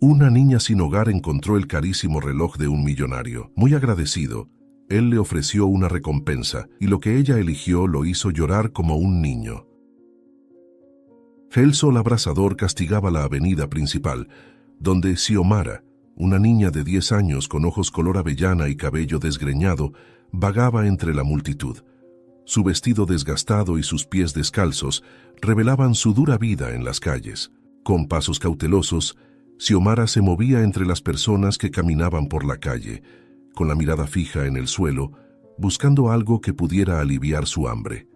Una niña sin hogar encontró el carísimo reloj de un millonario. Muy agradecido, él le ofreció una recompensa, y lo que ella eligió lo hizo llorar como un niño. El sol abrasador castigaba la avenida principal, donde Xiomara, una niña de 10 años con ojos color avellana y cabello desgreñado, vagaba entre la multitud. Su vestido desgastado y sus pies descalzos revelaban su dura vida en las calles. Con pasos cautelosos, Xiomara se movía entre las personas que caminaban por la calle, con la mirada fija en el suelo, buscando algo que pudiera aliviar su hambre.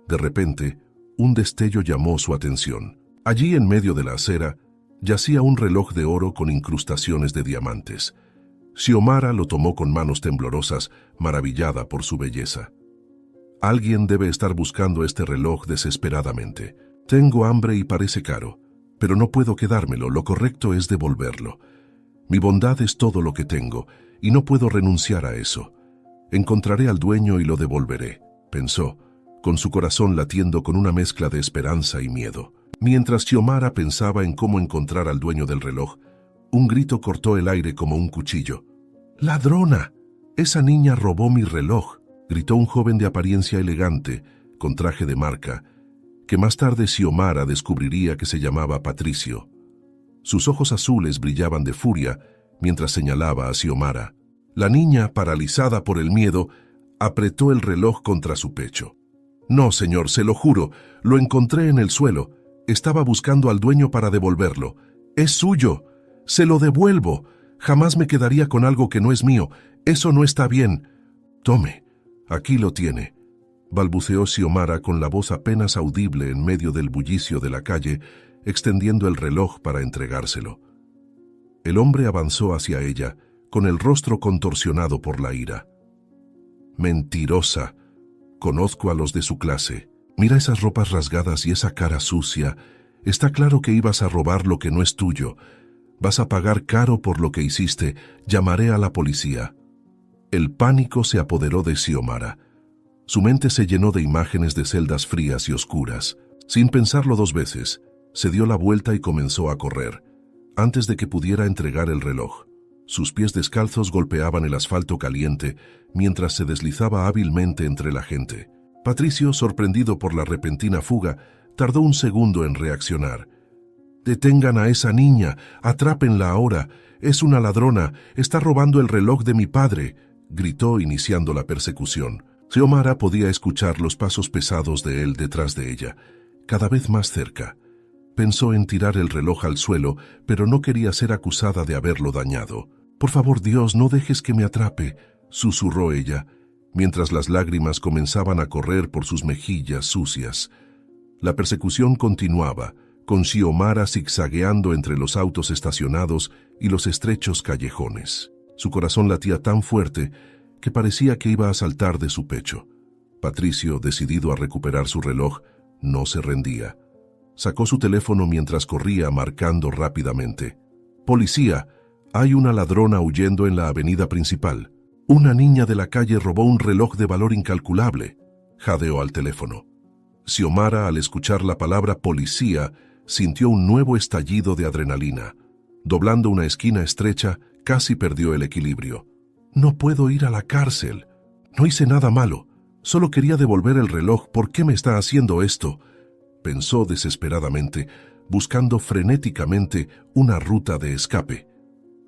De repente, un destello llamó su atención. Allí, en medio de la acera, yacía un reloj de oro con incrustaciones de diamantes. Xiomara lo tomó con manos temblorosas, maravillada por su belleza. Alguien debe estar buscando este reloj desesperadamente. Tengo hambre y parece caro, pero no puedo quedármelo, lo correcto es devolverlo. Mi bondad es todo lo que tengo, y no puedo renunciar a eso. Encontraré al dueño y lo devolveré, pensó, con su corazón latiendo con una mezcla de esperanza y miedo. Mientras Xiomara pensaba en cómo encontrar al dueño del reloj, un grito cortó el aire como un cuchillo. ¡Ladrona! ¡Esa niña robó mi reloj!, gritó un joven de apariencia elegante, con traje de marca, que más tarde Xiomara descubriría que se llamaba Patricio. Sus ojos azules brillaban de furia mientras señalaba a Xiomara. La niña, paralizada por el miedo, apretó el reloj contra su pecho. «No, señor, se lo juro, lo encontré en el suelo. Estaba buscando al dueño para devolverlo. ¡Es suyo! ¡Se lo devuelvo! Jamás me quedaría con algo que no es mío. Eso no está bien. Tome, aquí lo tiene», balbuceó Xiomara con la voz apenas audible en medio del bullicio de la calle, extendiendo el reloj para entregárselo. El hombre avanzó hacia ella, con el rostro contorsionado por la ira. «Mentirosa. Conozco a los de su clase. Mira esas ropas rasgadas y esa cara sucia. Está claro que ibas a robar lo que no es tuyo. Vas a pagar caro por lo que hiciste. Llamaré a la policía». El pánico se apoderó de Xiomara. Su mente se llenó de imágenes de celdas frías y oscuras. Sin pensarlo 2 veces, se dio la vuelta y comenzó a correr, antes de que pudiera entregar el reloj. Sus pies descalzos golpeaban el asfalto caliente mientras se deslizaba hábilmente entre la gente. Patricio, sorprendido por la repentina fuga, tardó un segundo en reaccionar. «Detengan a esa niña, atrápenla ahora. Es una ladrona, está robando el reloj de mi padre», gritó iniciando la persecución. Xiomara podía escuchar los pasos pesados de él detrás de ella, cada vez más cerca. Pensó en tirar el reloj al suelo, pero no quería ser acusada de haberlo dañado. «Por favor, Dios, no dejes que me atrape», susurró ella, mientras las lágrimas comenzaban a correr por sus mejillas sucias. La persecución continuaba, con Xiomara zigzagueando entre los autos estacionados y los estrechos callejones. Su corazón latía tan fuerte que parecía que iba a saltar de su pecho. Patricio, decidido a recuperar su reloj, no se rendía. Sacó su teléfono mientras corría, marcando rápidamente. «Policía, hay una ladrona huyendo en la avenida principal. Una niña de la calle robó un reloj de valor incalculable», jadeó al teléfono. Xiomara, al escuchar la palabra policía, sintió un nuevo estallido de adrenalina. Doblando una esquina estrecha, casi perdió el equilibrio. «No puedo ir a la cárcel. No hice nada malo. Solo quería devolver el reloj. ¿Por qué me está haciendo esto?», pensó desesperadamente, buscando frenéticamente una ruta de escape.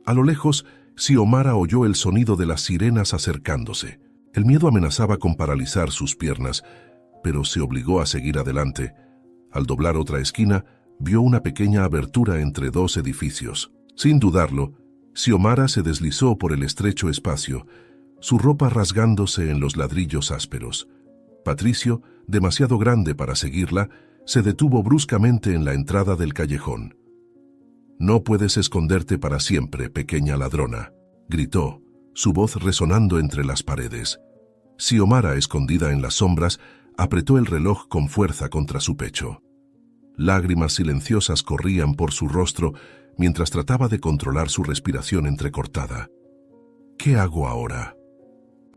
A lo lejos, Xiomara oyó el sonido de las sirenas acercándose. El miedo amenazaba con paralizar sus piernas, pero se obligó a seguir adelante. Al doblar otra esquina, vio una pequeña abertura entre 2 edificios. Sin dudarlo, Xiomara se deslizó por el estrecho espacio, su ropa rasgándose en los ladrillos ásperos. Patricio, demasiado grande para seguirla, se detuvo bruscamente en la entrada del callejón. «No puedes esconderte para siempre, pequeña ladrona», gritó, su voz resonando entre las paredes. Xiomara, escondida en las sombras, apretó el reloj con fuerza contra su pecho. Lágrimas silenciosas corrían por su rostro mientras trataba de controlar su respiración entrecortada. «¿Qué hago ahora?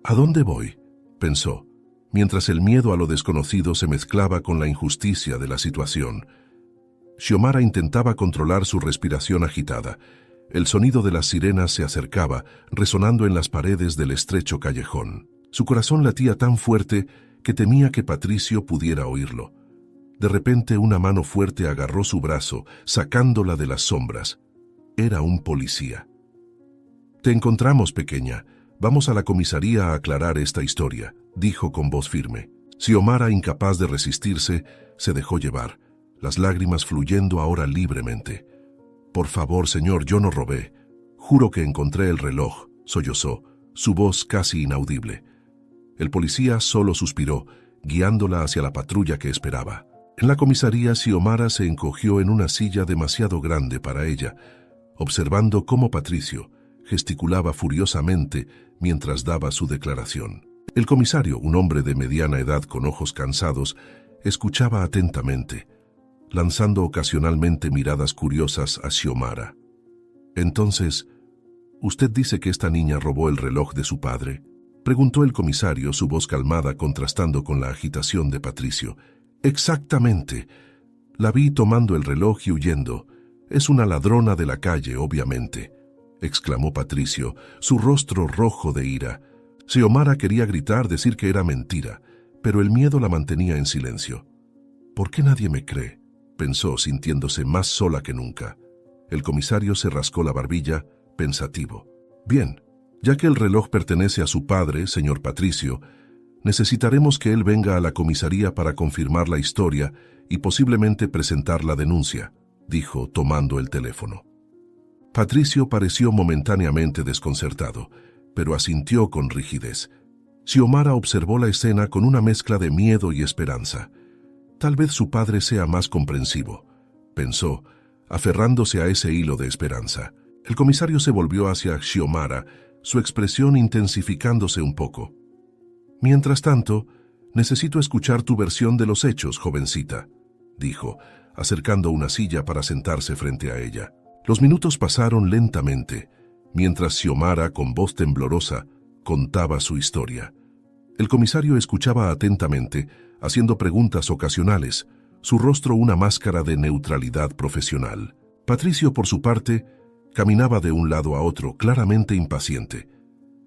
¿A dónde voy?», pensó, mientras el miedo a lo desconocido se mezclaba con la injusticia de la situación. Xiomara intentaba controlar su respiración agitada, El sonido de las sirenas se acercaba, resonando en las paredes del estrecho callejón. Su corazón latía tan fuerte que temía que Patricio pudiera oírlo. De repente una mano fuerte agarró su brazo, sacándola de las sombras. Era un policía. «Te encontramos, pequeña. Vamos a la comisaría a aclarar esta historia», dijo con voz firme. Xiomara, incapaz de resistirse, se dejó llevar, las lágrimas fluyendo ahora libremente. «Por favor, señor, yo no robé. Juro que encontré el reloj», sollozó, su voz casi inaudible. El policía solo suspiró, guiándola hacia la patrulla que esperaba. En la comisaría, Xiomara se encogió en una silla demasiado grande para ella, observando cómo Patricio gesticulaba furiosamente mientras daba su declaración. El comisario, un hombre de mediana edad con ojos cansados, escuchaba atentamente, lanzando ocasionalmente miradas curiosas a Xiomara. «Entonces, ¿usted dice que esta niña robó el reloj de su padre?», preguntó el comisario, su voz calmada contrastando con la agitación de Patricio. «Exactamente. La vi tomando el reloj y huyendo. Es una ladrona de la calle, obviamente», exclamó Patricio, su rostro rojo de ira. Xiomara quería gritar, decir que era mentira, pero el miedo la mantenía en silencio. «¿Por qué nadie me cree?», pensó, sintiéndose más sola que nunca. El comisario se rascó la barbilla, pensativo. «Bien, ya que el reloj pertenece a su padre, señor Patricio, necesitaremos que él venga a la comisaría para confirmar la historia y posiblemente presentar la denuncia», dijo, tomando el teléfono. Patricio pareció momentáneamente desconcertado, pero asintió con rigidez. Xiomara observó la escena con una mezcla de miedo y esperanza. «Tal vez su padre sea más comprensivo», pensó, aferrándose a ese hilo de esperanza. El comisario se volvió hacia Xiomara, su expresión intensificándose un poco. «Mientras tanto, necesito escuchar tu versión de los hechos, jovencita», dijo, acercando una silla para sentarse frente a ella. Los minutos pasaron lentamente, mientras Xiomara, con voz temblorosa, contaba su historia. El comisario escuchaba atentamente, haciendo preguntas ocasionales, su rostro una máscara de neutralidad profesional. Patricio, por su parte, caminaba de un lado a otro, claramente impaciente.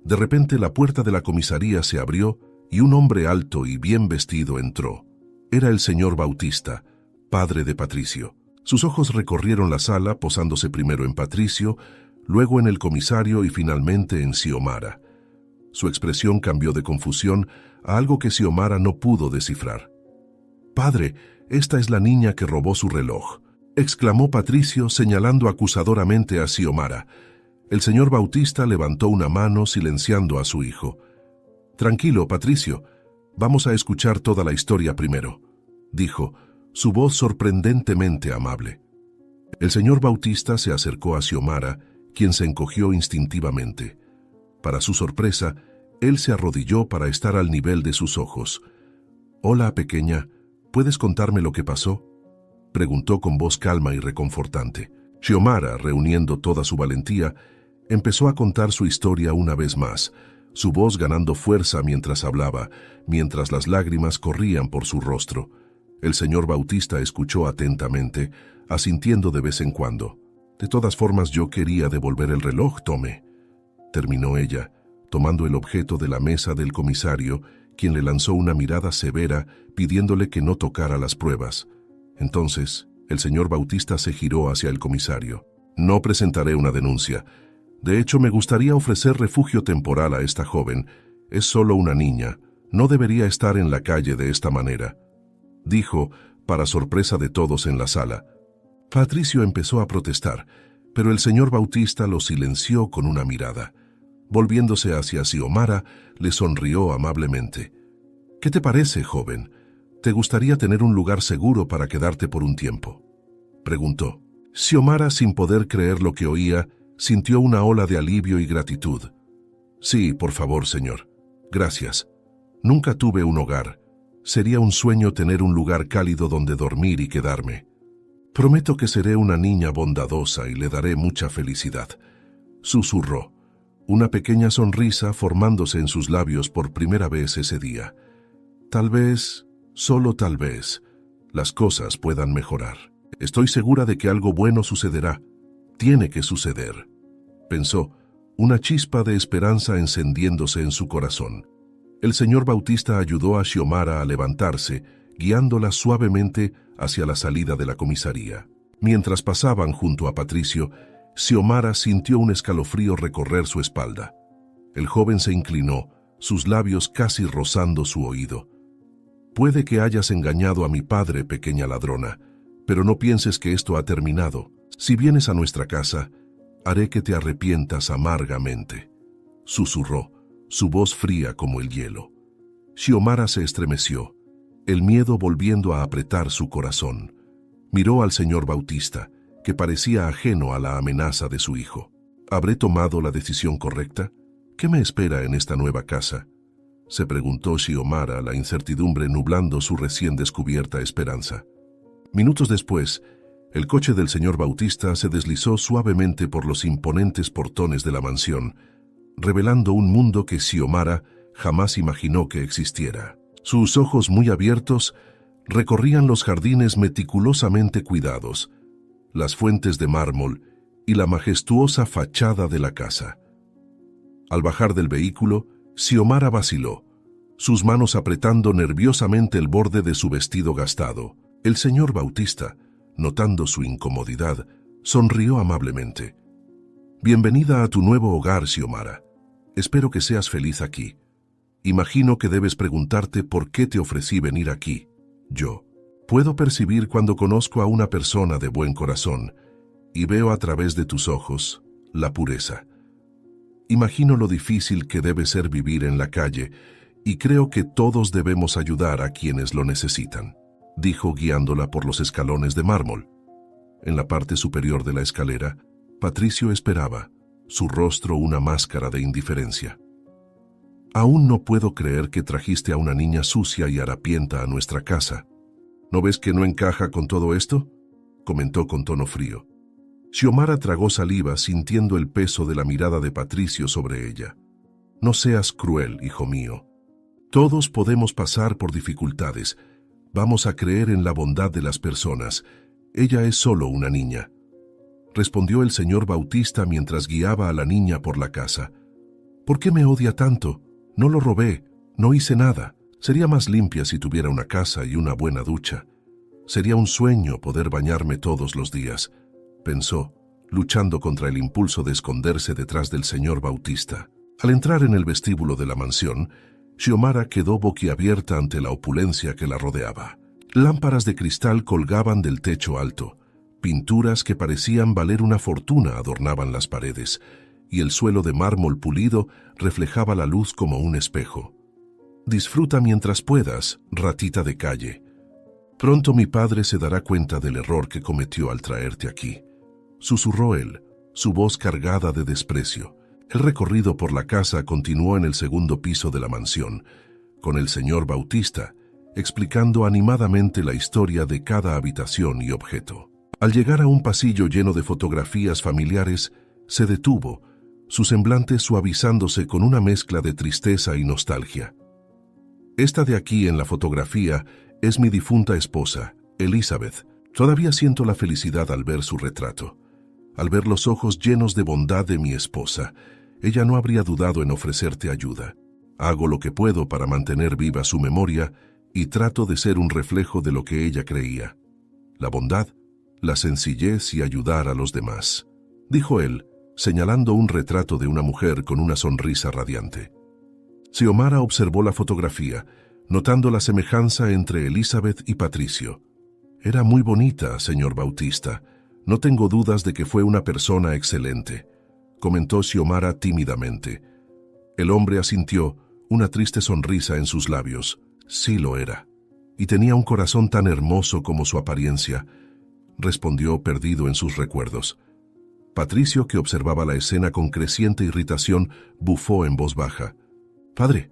De repente la puerta de la comisaría se abrió y un hombre alto y bien vestido entró. Era el señor Bautista, padre de Patricio. Sus ojos recorrieron la sala, posándose primero en Patricio, luego en el comisario y finalmente en Xiomara. Su expresión cambió de confusión a algo que Xiomara no pudo descifrar. «Padre, esta es la niña que robó su reloj», exclamó Patricio señalando acusadoramente a Xiomara. El señor Bautista levantó una mano silenciando a su hijo. «Tranquilo, Patricio, vamos a escuchar toda la historia primero», dijo, su voz sorprendentemente amable. El señor Bautista se acercó a Xiomara, quien se encogió instintivamente. Para su sorpresa, él se arrodilló para estar al nivel de sus ojos. «Hola, pequeña, ¿puedes contarme lo que pasó?», preguntó con voz calma y reconfortante. Xiomara, reuniendo toda su valentía, empezó a contar su historia una vez más, su voz ganando fuerza mientras hablaba, mientras las lágrimas corrían por su rostro. El señor Bautista escuchó atentamente, asintiendo de vez en cuando. «De todas formas, yo quería devolver el reloj, tome», terminó ella, tomando el objeto de la mesa del comisario, quien le lanzó una mirada severa pidiéndole que no tocara las pruebas. Entonces, el señor Bautista se giró hacia el comisario. «No presentaré una denuncia. De hecho, me gustaría ofrecer refugio temporal a esta joven. Es solo una niña. No debería estar en la calle de esta manera», dijo, para sorpresa de todos en la sala. Patricio empezó a protestar, pero el señor Bautista lo silenció con una mirada. Volviéndose hacia Xiomara, le sonrió amablemente. «¿Qué te parece, joven? ¿Te gustaría tener un lugar seguro para quedarte por un tiempo?», preguntó. Xiomara, sin poder creer lo que oía, sintió una ola de alivio y gratitud. «Sí, por favor, señor. Gracias. Nunca tuve un hogar. Sería un sueño tener un lugar cálido donde dormir y quedarme. Prometo que seré una niña bondadosa y le daré mucha felicidad», susurró, una pequeña sonrisa formándose en sus labios por primera vez ese día. «Tal vez, solo tal vez, las cosas puedan mejorar. Estoy segura de que algo bueno sucederá. Tiene que suceder». pensó, una chispa de esperanza encendiéndose en su corazón. El señor Bautista ayudó a Xiomara a levantarse, guiándola suavemente hacia la salida de la comisaría. Mientras pasaban junto a Patricio, Xiomara sintió un escalofrío recorrer su espalda. El joven se inclinó, sus labios casi rozando su oído. «Puede que hayas engañado a mi padre, pequeña ladrona, pero no pienses que esto ha terminado. Si vienes a nuestra casa, haré que te arrepientas amargamente», susurró, su voz fría como el hielo. Xiomara se estremeció, el miedo volviendo a apretar su corazón. Miró al señor Bautista, que parecía ajeno a la amenaza de su hijo. ¿Habré tomado la decisión correcta? ¿Qué me espera en esta nueva casa?, se preguntó Xiomara, la incertidumbre nublando su recién descubierta esperanza. Minutos después, el coche del señor Bautista se deslizó suavemente por los imponentes portones de la mansión, revelando un mundo que Xiomara jamás imaginó que existiera. Sus ojos muy abiertos recorrían los jardines meticulosamente cuidados, las fuentes de mármol y la majestuosa fachada de la casa. Al bajar del vehículo, Xiomara vaciló, sus manos apretando nerviosamente el borde de su vestido gastado. El señor Bautista, notando su incomodidad, sonrió amablemente. «Bienvenida a tu nuevo hogar, Xiomara. Espero que seas feliz aquí. Imagino que debes preguntarte por qué te ofrecí venir aquí. Yo puedo percibir cuando conozco a una persona de buen corazón y veo a través de tus ojos la pureza. Imagino lo difícil que debe ser vivir en la calle y creo que todos debemos ayudar a quienes lo necesitan», dijo guiándola por los escalones de mármol. En la parte superior de la escalera, Patricio esperaba, su rostro una máscara de indiferencia. «Aún no puedo creer que trajiste a una niña sucia y harapienta a nuestra casa. ¿No ves que no encaja con todo esto?», comentó con tono frío. Xiomara tragó saliva sintiendo el peso de la mirada de Patricio sobre ella. «No seas cruel, hijo mío. Todos podemos pasar por dificultades. Vamos a creer en la bondad de las personas. Ella es solo una niña», respondió el señor Bautista mientras guiaba a la niña por la casa. «¿Por qué me odia tanto? No lo robé, no hice nada. Sería más limpia si tuviera una casa y una buena ducha. Sería un sueño poder bañarme todos los días», pensó, luchando contra el impulso de esconderse detrás del señor Bautista. Al entrar en el vestíbulo de la mansión, Xiomara quedó boquiabierta ante la opulencia que la rodeaba. Lámparas de cristal colgaban del techo alto, pinturas que parecían valer una fortuna adornaban las paredes, y el suelo de mármol pulido reflejaba la luz como un espejo. «Disfruta mientras puedas, ratita de calle. Pronto mi padre se dará cuenta del error que cometió al traerte aquí», susurró él, su voz cargada de desprecio. El recorrido por la casa continuó en el segundo piso de la mansión, con el señor Bautista, explicando animadamente la historia de cada habitación y objeto. Al llegar a un pasillo lleno de fotografías familiares, se detuvo, su semblante suavizándose con una mezcla de tristeza y nostalgia. «Esta de aquí en la fotografía es mi difunta esposa, Elizabeth. Todavía siento la felicidad al ver su retrato. Al ver los ojos llenos de bondad de mi esposa, ella no habría dudado en ofrecerte ayuda. Hago lo que puedo para mantener viva su memoria y trato de ser un reflejo de lo que ella creía. La bondad, la sencillez y ayudar a los demás», dijo él, señalando un retrato de una mujer con una sonrisa radiante. Xiomara observó la fotografía, notando la semejanza entre Elizabeth y Patricio. «Era muy bonita, señor Bautista. No tengo dudas de que fue una persona excelente», comentó Xiomara tímidamente. El hombre asintió, una triste sonrisa en sus labios. «Sí lo era. Y tenía un corazón tan hermoso como su apariencia», respondió perdido en sus recuerdos. Patricio, que observaba la escena con creciente irritación, bufó en voz baja. «Padre,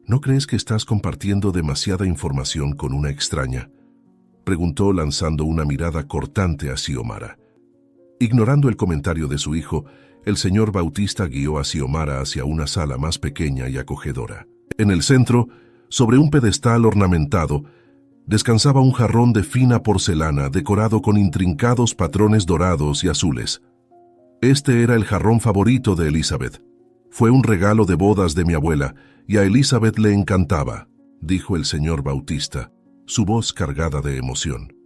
¿no crees que estás compartiendo demasiada información con una extraña?», preguntó lanzando una mirada cortante a Xiomara. Ignorando el comentario de su hijo, el señor Bautista guió a Xiomara hacia una sala más pequeña y acogedora. En el centro, sobre un pedestal ornamentado, descansaba un jarrón de fina porcelana decorado con intrincados patrones dorados y azules. Este era el jarrón favorito de Elizabeth. Fue un regalo de bodas de mi abuela, y a Elizabeth le encantaba, dijo el señor Bautista, su voz cargada de emoción.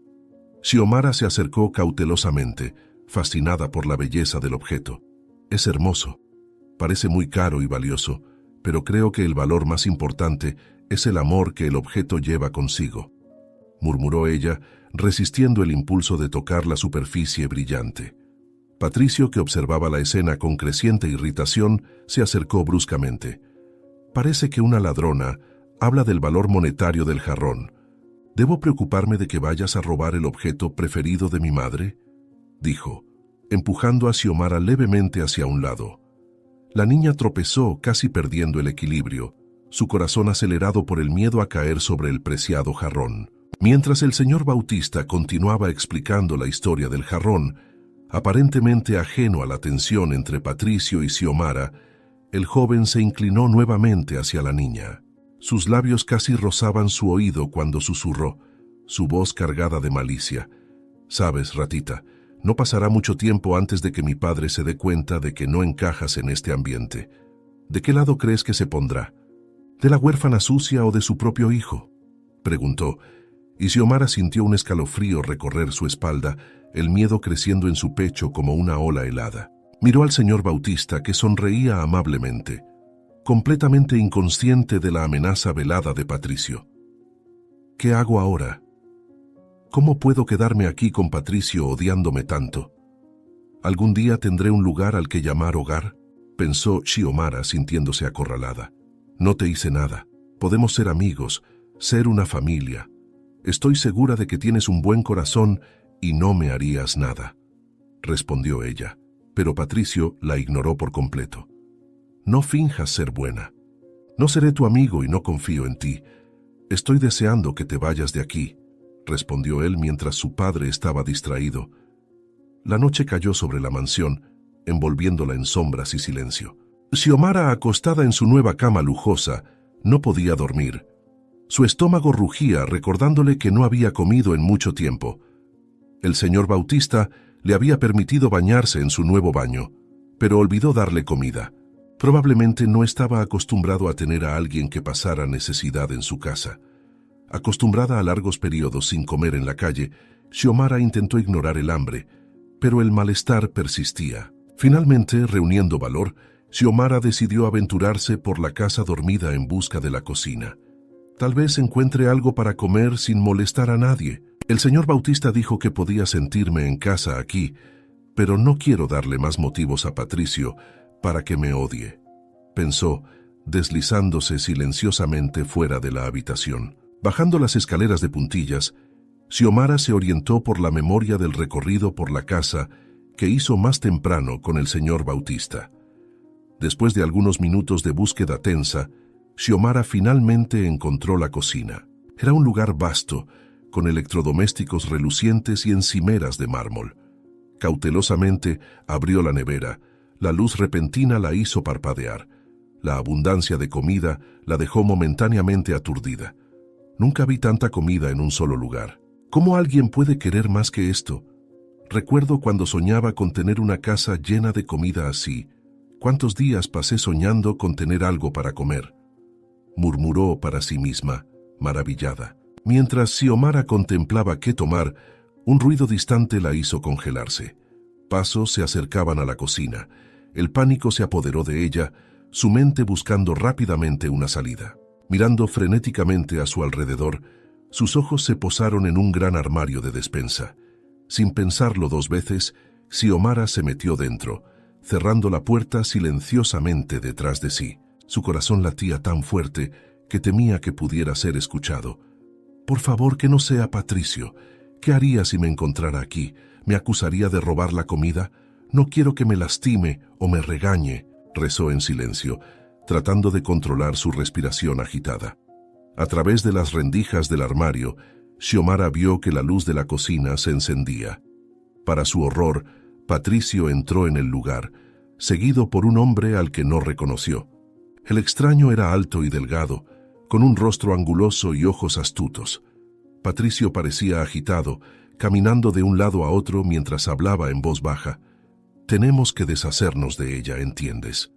Xiomara se acercó cautelosamente, fascinada por la belleza del objeto. Es hermoso. Parece muy caro y valioso, pero creo que el valor más importante es el amor que el objeto lleva consigo, murmuró ella, resistiendo el impulso de tocar la superficie brillante. Patricio, que observaba la escena con creciente irritación, se acercó bruscamente. Parece que una ladrona habla del valor monetario del jarrón. ¿Debo preocuparme de que vayas a robar el objeto preferido de mi madre?, dijo, empujando a Xiomara levemente hacia un lado. La niña tropezó, casi perdiendo el equilibrio, su corazón acelerado por el miedo a caer sobre el preciado jarrón. Mientras el señor Bautista continuaba explicando la historia del jarrón, aparentemente ajeno a la tensión entre Patricio y Xiomara, el joven se inclinó nuevamente hacia la niña. Sus labios casi rozaban su oído cuando susurró, su voz cargada de malicia. «Sabes, ratita, no pasará mucho tiempo antes de que mi padre se dé cuenta de que no encajas en este ambiente. ¿De qué lado crees que se pondrá? ¿De la huérfana sucia o de su propio hijo?», preguntó, y Xiomara sintió un escalofrío recorrer su espalda, el miedo creciendo en su pecho como una ola helada. Miró al señor Bautista, que sonreía amablemente, completamente inconsciente de la amenaza velada de Patricio. «¿Qué hago ahora? ¿Cómo puedo quedarme aquí con Patricio odiándome tanto? ¿Algún día tendré un lugar al que llamar hogar?», pensó Xiomara sintiéndose acorralada. «No te hice nada. Podemos ser amigos, ser una familia. Estoy segura de que tienes un buen corazón y no me harías nada», respondió ella, pero Patricio la ignoró por completo. «No finjas ser buena. No seré tu amigo y no confío en ti. Estoy deseando que te vayas de aquí», respondió él mientras su padre estaba distraído. La noche cayó sobre la mansión, envolviéndola en sombras y silencio. Xiomara, acostada en su nueva cama lujosa, no podía dormir. Su estómago rugía recordándole que no había comido en mucho tiempo. El señor Bautista le había permitido bañarse en su nuevo baño, pero olvidó darle comida. Probablemente no estaba acostumbrado a tener a alguien que pasara necesidad en su casa. Acostumbrada a largos periodos sin comer en la calle, Xiomara intentó ignorar el hambre, pero el malestar persistía. Finalmente, reuniendo valor, Xiomara decidió aventurarse por la casa dormida en busca de la cocina. Tal vez encuentre algo para comer sin molestar a nadie. El señor Bautista dijo que podía sentirme en casa aquí, pero no quiero darle más motivos a Patricio para que me odie, pensó, deslizándose silenciosamente fuera de la habitación. Bajando las escaleras de puntillas, Xiomara se orientó por la memoria del recorrido por la casa que hizo más temprano con el señor Bautista. Después de algunos minutos de búsqueda tensa, Xiomara finalmente encontró la cocina. Era un lugar vasto, con electrodomésticos relucientes y encimeras de mármol. Cautelosamente abrió la nevera. La luz repentina la hizo parpadear. La abundancia de comida la dejó momentáneamente aturdida. Nunca vi tanta comida en un solo lugar. ¿Cómo alguien puede querer más que esto? Recuerdo cuando soñaba con tener una casa llena de comida así. ¿Cuántos días pasé soñando con tener algo para comer?, murmuró para sí misma, maravillada. Mientras Xiomara contemplaba qué tomar, un ruido distante la hizo congelarse. Pasos se acercaban a la cocina. El pánico se apoderó de ella, su mente buscando rápidamente una salida. Mirando frenéticamente a su alrededor, sus ojos se posaron en un gran armario de despensa. Sin pensarlo dos veces, Xiomara se metió dentro, cerrando la puerta silenciosamente detrás de sí. Su corazón latía tan fuerte que temía que pudiera ser escuchado. «Por favor, que no sea Patricio. ¿Qué haría si me encontrara aquí? ¿Me acusaría de robar la comida? No quiero que me lastime o me regañe», rezó en silencio, tratando de controlar su respiración agitada. A través de las rendijas del armario, Xiomara vio que la luz de la cocina se encendía. Para su horror, Patricio entró en el lugar, seguido por un hombre al que no reconoció. El extraño era alto y delgado, con un rostro anguloso y ojos astutos. Patricio parecía agitado, caminando de un lado a otro mientras hablaba en voz baja. Tenemos que deshacernos de ella, ¿entiendes?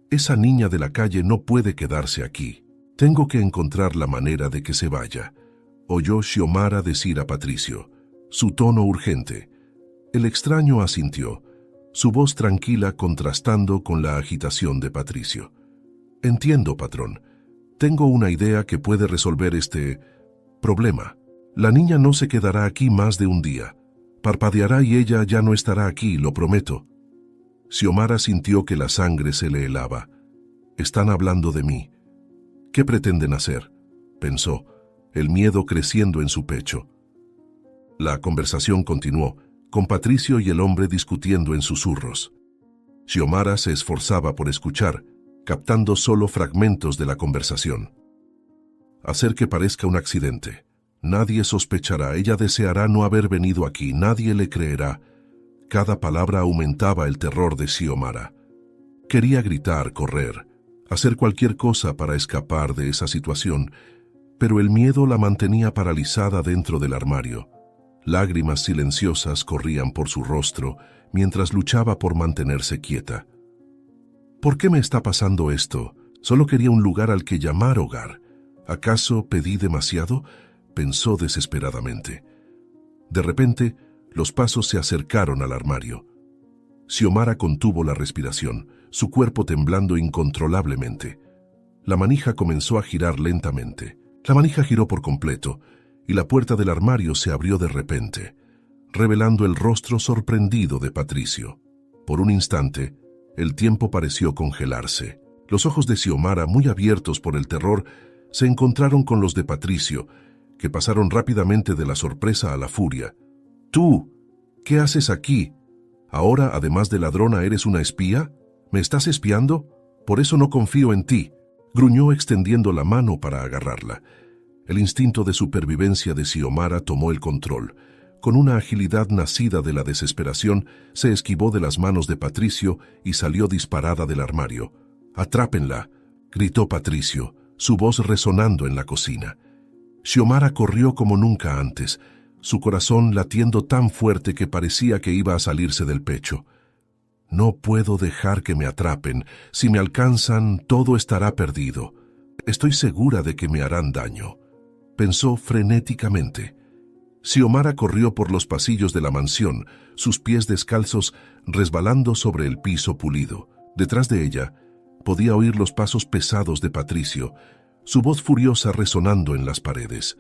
Esa niña de la calle no puede quedarse aquí. Tengo que encontrar la manera de que se vaya, oyó Xiomara decir a Patricio, su tono urgente. El extraño asintió, su voz tranquila contrastando con la agitación de Patricio. Entiendo, patrón. Tengo una idea que puede resolver este problema. La niña no se quedará aquí más de un día. Parpadeará y ella ya no estará aquí, lo prometo. Xiomara sintió que la sangre se le helaba. Están hablando de mí. ¿Qué pretenden hacer?, pensó, el miedo creciendo en su pecho. La conversación continuó, con Patricio y el hombre discutiendo en susurros. Xiomara se esforzaba por escuchar, captando solo fragmentos de la conversación. Hacer que parezca un accidente. Nadie sospechará, ella deseará no haber venido aquí, nadie le creerá. Cada palabra aumentaba el terror de Xiomara. Quería gritar, correr, hacer cualquier cosa para escapar de esa situación, pero el miedo la mantenía paralizada dentro del armario. Lágrimas silenciosas corrían por su rostro mientras luchaba por mantenerse quieta. ¿Por qué me está pasando esto? Solo quería un lugar al que llamar hogar. ¿Acaso pedí demasiado?, pensó desesperadamente. De repente, los pasos se acercaron al armario. Xiomara contuvo la respiración, su cuerpo temblando incontrolablemente. La manija comenzó a girar lentamente. La manija giró por completo, y la puerta del armario se abrió de repente, revelando el rostro sorprendido de Patricio. Por un instante, el tiempo pareció congelarse. Los ojos de Xiomara, muy abiertos por el terror, se encontraron con los de Patricio, que pasaron rápidamente de la sorpresa a la furia. «¿Tú? ¿Qué haces aquí? ¿Ahora, además de ladrona, eres una espía? ¿Me estás espiando? Por eso no confío en ti», gruñó extendiendo la mano para agarrarla. El instinto de supervivencia de Xiomara tomó el control. Con una agilidad nacida de la desesperación, se esquivó de las manos de Patricio y salió disparada del armario. «¡Atrápenla!», gritó Patricio, su voz resonando en la cocina. Xiomara corrió como nunca antes, su corazón latiendo tan fuerte que parecía que iba a salirse del pecho. «No puedo dejar que me atrapen. Si me alcanzan, todo estará perdido. Estoy segura de que me harán daño», pensó frenéticamente. Xiomara corrió por los pasillos de la mansión, sus pies descalzos resbalando sobre el piso pulido. Detrás de ella, podía oír los pasos pesados de Patricio, su voz furiosa resonando en las paredes.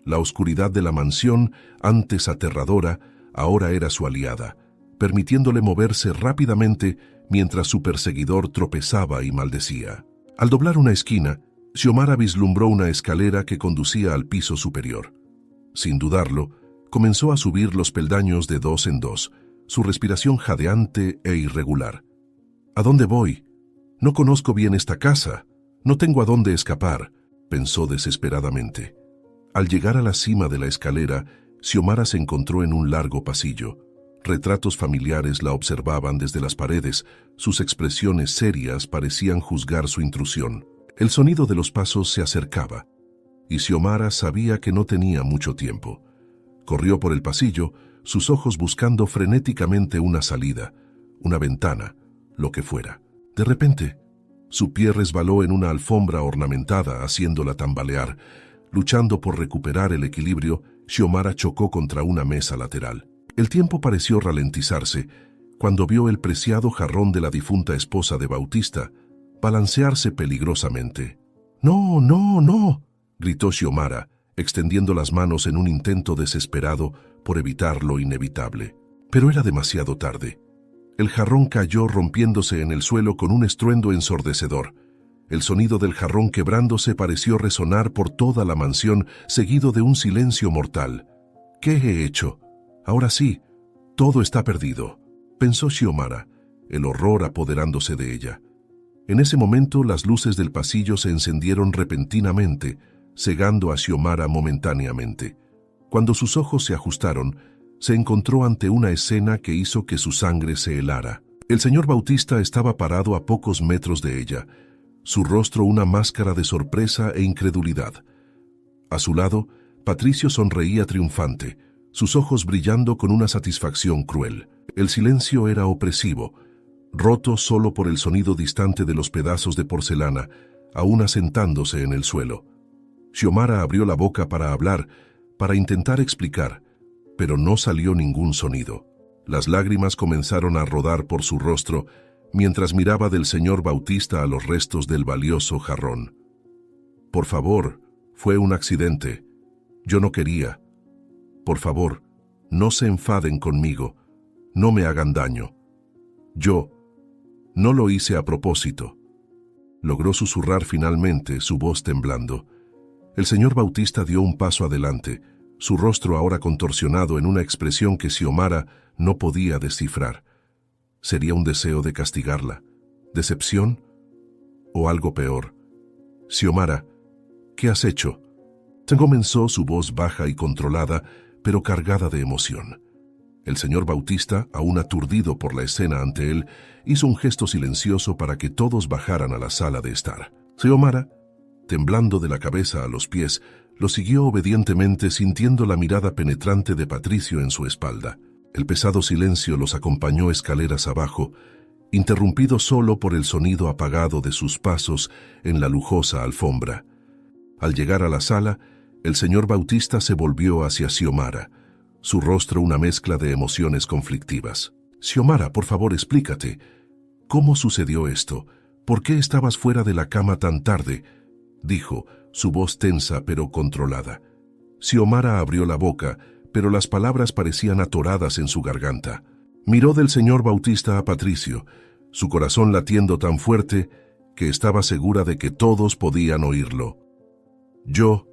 La oscuridad de la mansión, antes aterradora, ahora era su aliada, permitiéndole moverse rápidamente mientras su perseguidor tropezaba y maldecía. Al doblar una esquina, Xiomara vislumbró una escalera que conducía al piso superior. Sin dudarlo, comenzó a subir los peldaños de dos en dos, su respiración jadeante e irregular. «¿A dónde voy? No conozco bien esta casa. No tengo a dónde escapar», pensó desesperadamente. Al llegar a la cima de la escalera, Xiomara se encontró en un largo pasillo. Retratos familiares la observaban desde las paredes, sus expresiones serias parecían juzgar su intrusión. El sonido de los pasos se acercaba, y Xiomara sabía que no tenía mucho tiempo. Corrió por el pasillo, sus ojos buscando frenéticamente una salida, una ventana, lo que fuera. De repente, su pie resbaló en una alfombra ornamentada, haciéndola tambalear. Luchando por recuperar el equilibrio, Xiomara chocó contra una mesa lateral. El tiempo pareció ralentizarse cuando vio el preciado jarrón de la difunta esposa de Bautista balancearse peligrosamente. «¡No, no, no!», gritó Xiomara, extendiendo las manos en un intento desesperado por evitar lo inevitable. Pero era demasiado tarde. El jarrón cayó rompiéndose en el suelo con un estruendo ensordecedor. El sonido del jarrón quebrándose pareció resonar por toda la mansión, seguido de un silencio mortal. «¿Qué he hecho? Ahora sí, todo está perdido», pensó Xiomara, el horror apoderándose de ella. En ese momento las luces del pasillo se encendieron repentinamente, cegando a Xiomara momentáneamente. Cuando sus ojos se ajustaron, se encontró ante una escena que hizo que su sangre se helara. El señor Bautista estaba parado a pocos metros de ella, su rostro una máscara de sorpresa e incredulidad. A su lado, Patricio sonreía triunfante, sus ojos brillando con una satisfacción cruel. El silencio era opresivo, roto solo por el sonido distante de los pedazos de porcelana, aún asentándose en el suelo. Xiomara abrió la boca para hablar, para intentar explicar, pero no salió ningún sonido. Las lágrimas comenzaron a rodar por su rostro mientras miraba del señor Bautista a los restos del valioso jarrón. Por favor, fue un accidente. Yo no quería. Por favor, no se enfaden conmigo. No me hagan daño. Yo no lo hice a propósito. Logró susurrar finalmente, su voz temblando. El señor Bautista dio un paso adelante, su rostro ahora contorsionado en una expresión que Xiomara no podía descifrar. ¿Sería un deseo de castigarla? ¿Decepción? ¿O algo peor? Xiomara, ¿qué has hecho? Comenzó su voz baja y controlada, pero cargada de emoción. El señor Bautista, aún aturdido por la escena ante él, hizo un gesto silencioso para que todos bajaran a la sala de estar. Xiomara, temblando de la cabeza a los pies, lo siguió obedientemente, sintiendo la mirada penetrante de Patricio en su espalda. El pesado silencio los acompañó escaleras abajo, interrumpido solo por el sonido apagado de sus pasos en la lujosa alfombra. Al llegar a la sala, el señor Bautista se volvió hacia Xiomara, su rostro una mezcla de emociones conflictivas. Xiomara, por favor, explícate. ¿Cómo sucedió esto? ¿Por qué estabas fuera de la cama tan tarde?, dijo, su voz tensa pero controlada. Xiomara abrió la boca, pero las palabras parecían atoradas en su garganta. Miró del señor Bautista a Patricio, su corazón latiendo tan fuerte que estaba segura de que todos podían oírlo. Yo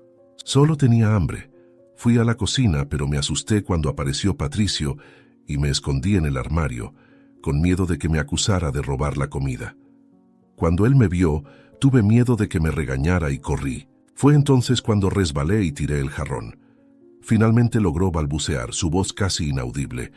solo tenía hambre. Fui a la cocina, pero me asusté cuando apareció Patricio y me escondí en el armario, con miedo de que me acusara de robar la comida. Cuando él me vio, tuve miedo de que me regañara y corrí. Fue entonces cuando resbalé y tiré el jarrón. Finalmente logró balbucear, su voz casi inaudible.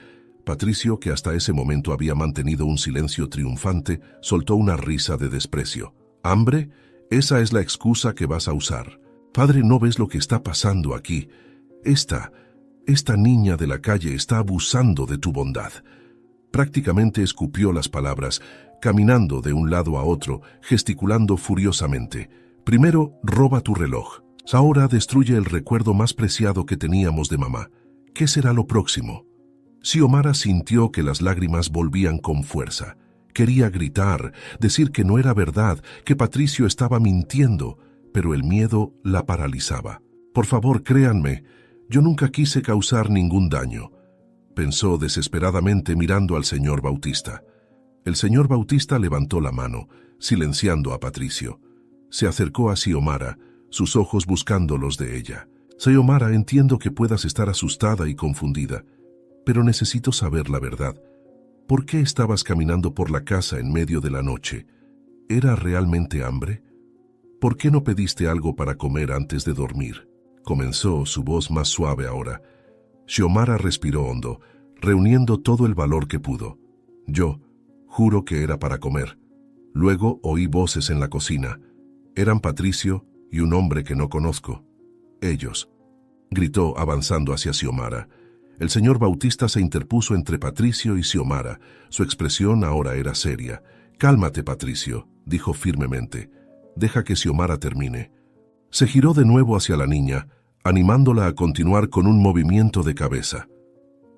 Patricio, que hasta ese momento había mantenido un silencio triunfante, soltó una risa de desprecio. ¿Hambre? Esa es la excusa que vas a usar. Padre, ¿no ves lo que está pasando aquí? Esta niña de la calle está abusando de tu bondad. Prácticamente escupió las palabras, caminando de un lado a otro, gesticulando furiosamente. Primero, roba tu reloj. Ahora destruye el recuerdo más preciado que teníamos de mamá. ¿Qué será lo próximo? Xiomara sintió que las lágrimas volvían con fuerza. Quería gritar, decir que no era verdad, que Patricio estaba mintiendo, pero el miedo la paralizaba. Por favor, créanme, yo nunca quise causar ningún daño, pensó desesperadamente mirando al señor Bautista. El señor Bautista levantó la mano, silenciando a Patricio. Se acercó a Xiomara, sus ojos buscando los de ella. Xiomara, entiendo que puedas estar asustada y confundida, pero necesito saber la verdad. ¿Por qué estabas caminando por la casa en medio de la noche? ¿Era realmente hambre? ¿Por qué no pediste algo para comer antes de dormir? Comenzó, su voz más suave ahora. Xiomara respiró hondo, reuniendo todo el valor que pudo. Yo juro que era para comer. Luego oí voces en la cocina. Eran Patricio y un hombre que no conozco. Ellos, gritó avanzando hacia Xiomara. El señor Bautista se interpuso entre Patricio y Xiomara. Su expresión ahora era seria. Cálmate, Patricio, dijo firmemente. Deja que Xiomara termine. Se giró de nuevo hacia la niña, animándola a continuar con un movimiento de cabeza.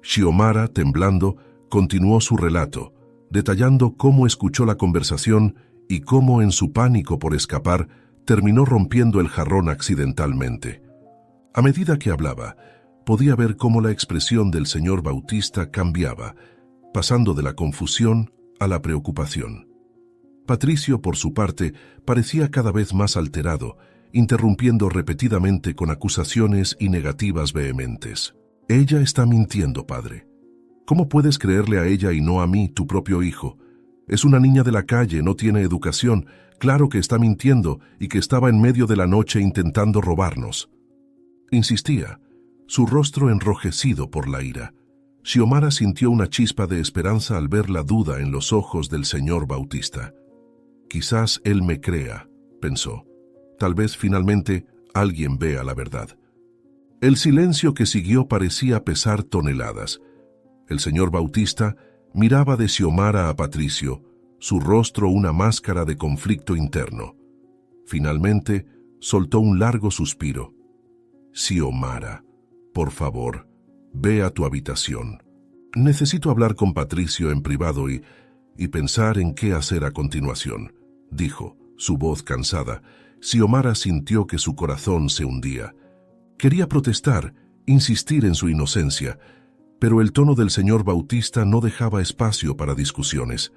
Xiomara, temblando, continuó su relato, detallando cómo escuchó la conversación y cómo en su pánico por escapar terminó rompiendo el jarrón accidentalmente. A medida que hablaba, podía ver cómo la expresión del señor Bautista cambiaba, pasando de la confusión a la preocupación. Patricio, por su parte, parecía cada vez más alterado, interrumpiendo repetidamente con acusaciones y negativas vehementes. Ella está mintiendo, padre. ¿Cómo puedes creerle a ella y no a mí, tu propio hijo? Es una niña de la calle, no tiene educación. Claro que está mintiendo y que estaba en medio de la noche intentando robarnos. Insistía, su rostro enrojecido por la ira. Xiomara sintió una chispa de esperanza al ver la duda en los ojos del señor Bautista. Quizás él me crea, pensó. Tal vez finalmente alguien vea la verdad. El silencio que siguió parecía pesar toneladas. El señor Bautista miraba de Xiomara a Patricio, su rostro una máscara de conflicto interno. Finalmente, soltó un largo suspiro. Xiomara, por favor, ve a tu habitación. Necesito hablar con Patricio en privado y pensar en qué hacer a continuación, dijo, su voz cansada. Xiomara sintió que su corazón se hundía. Quería protestar, insistir en su inocencia, pero el tono del señor Bautista no dejaba espacio para discusiones.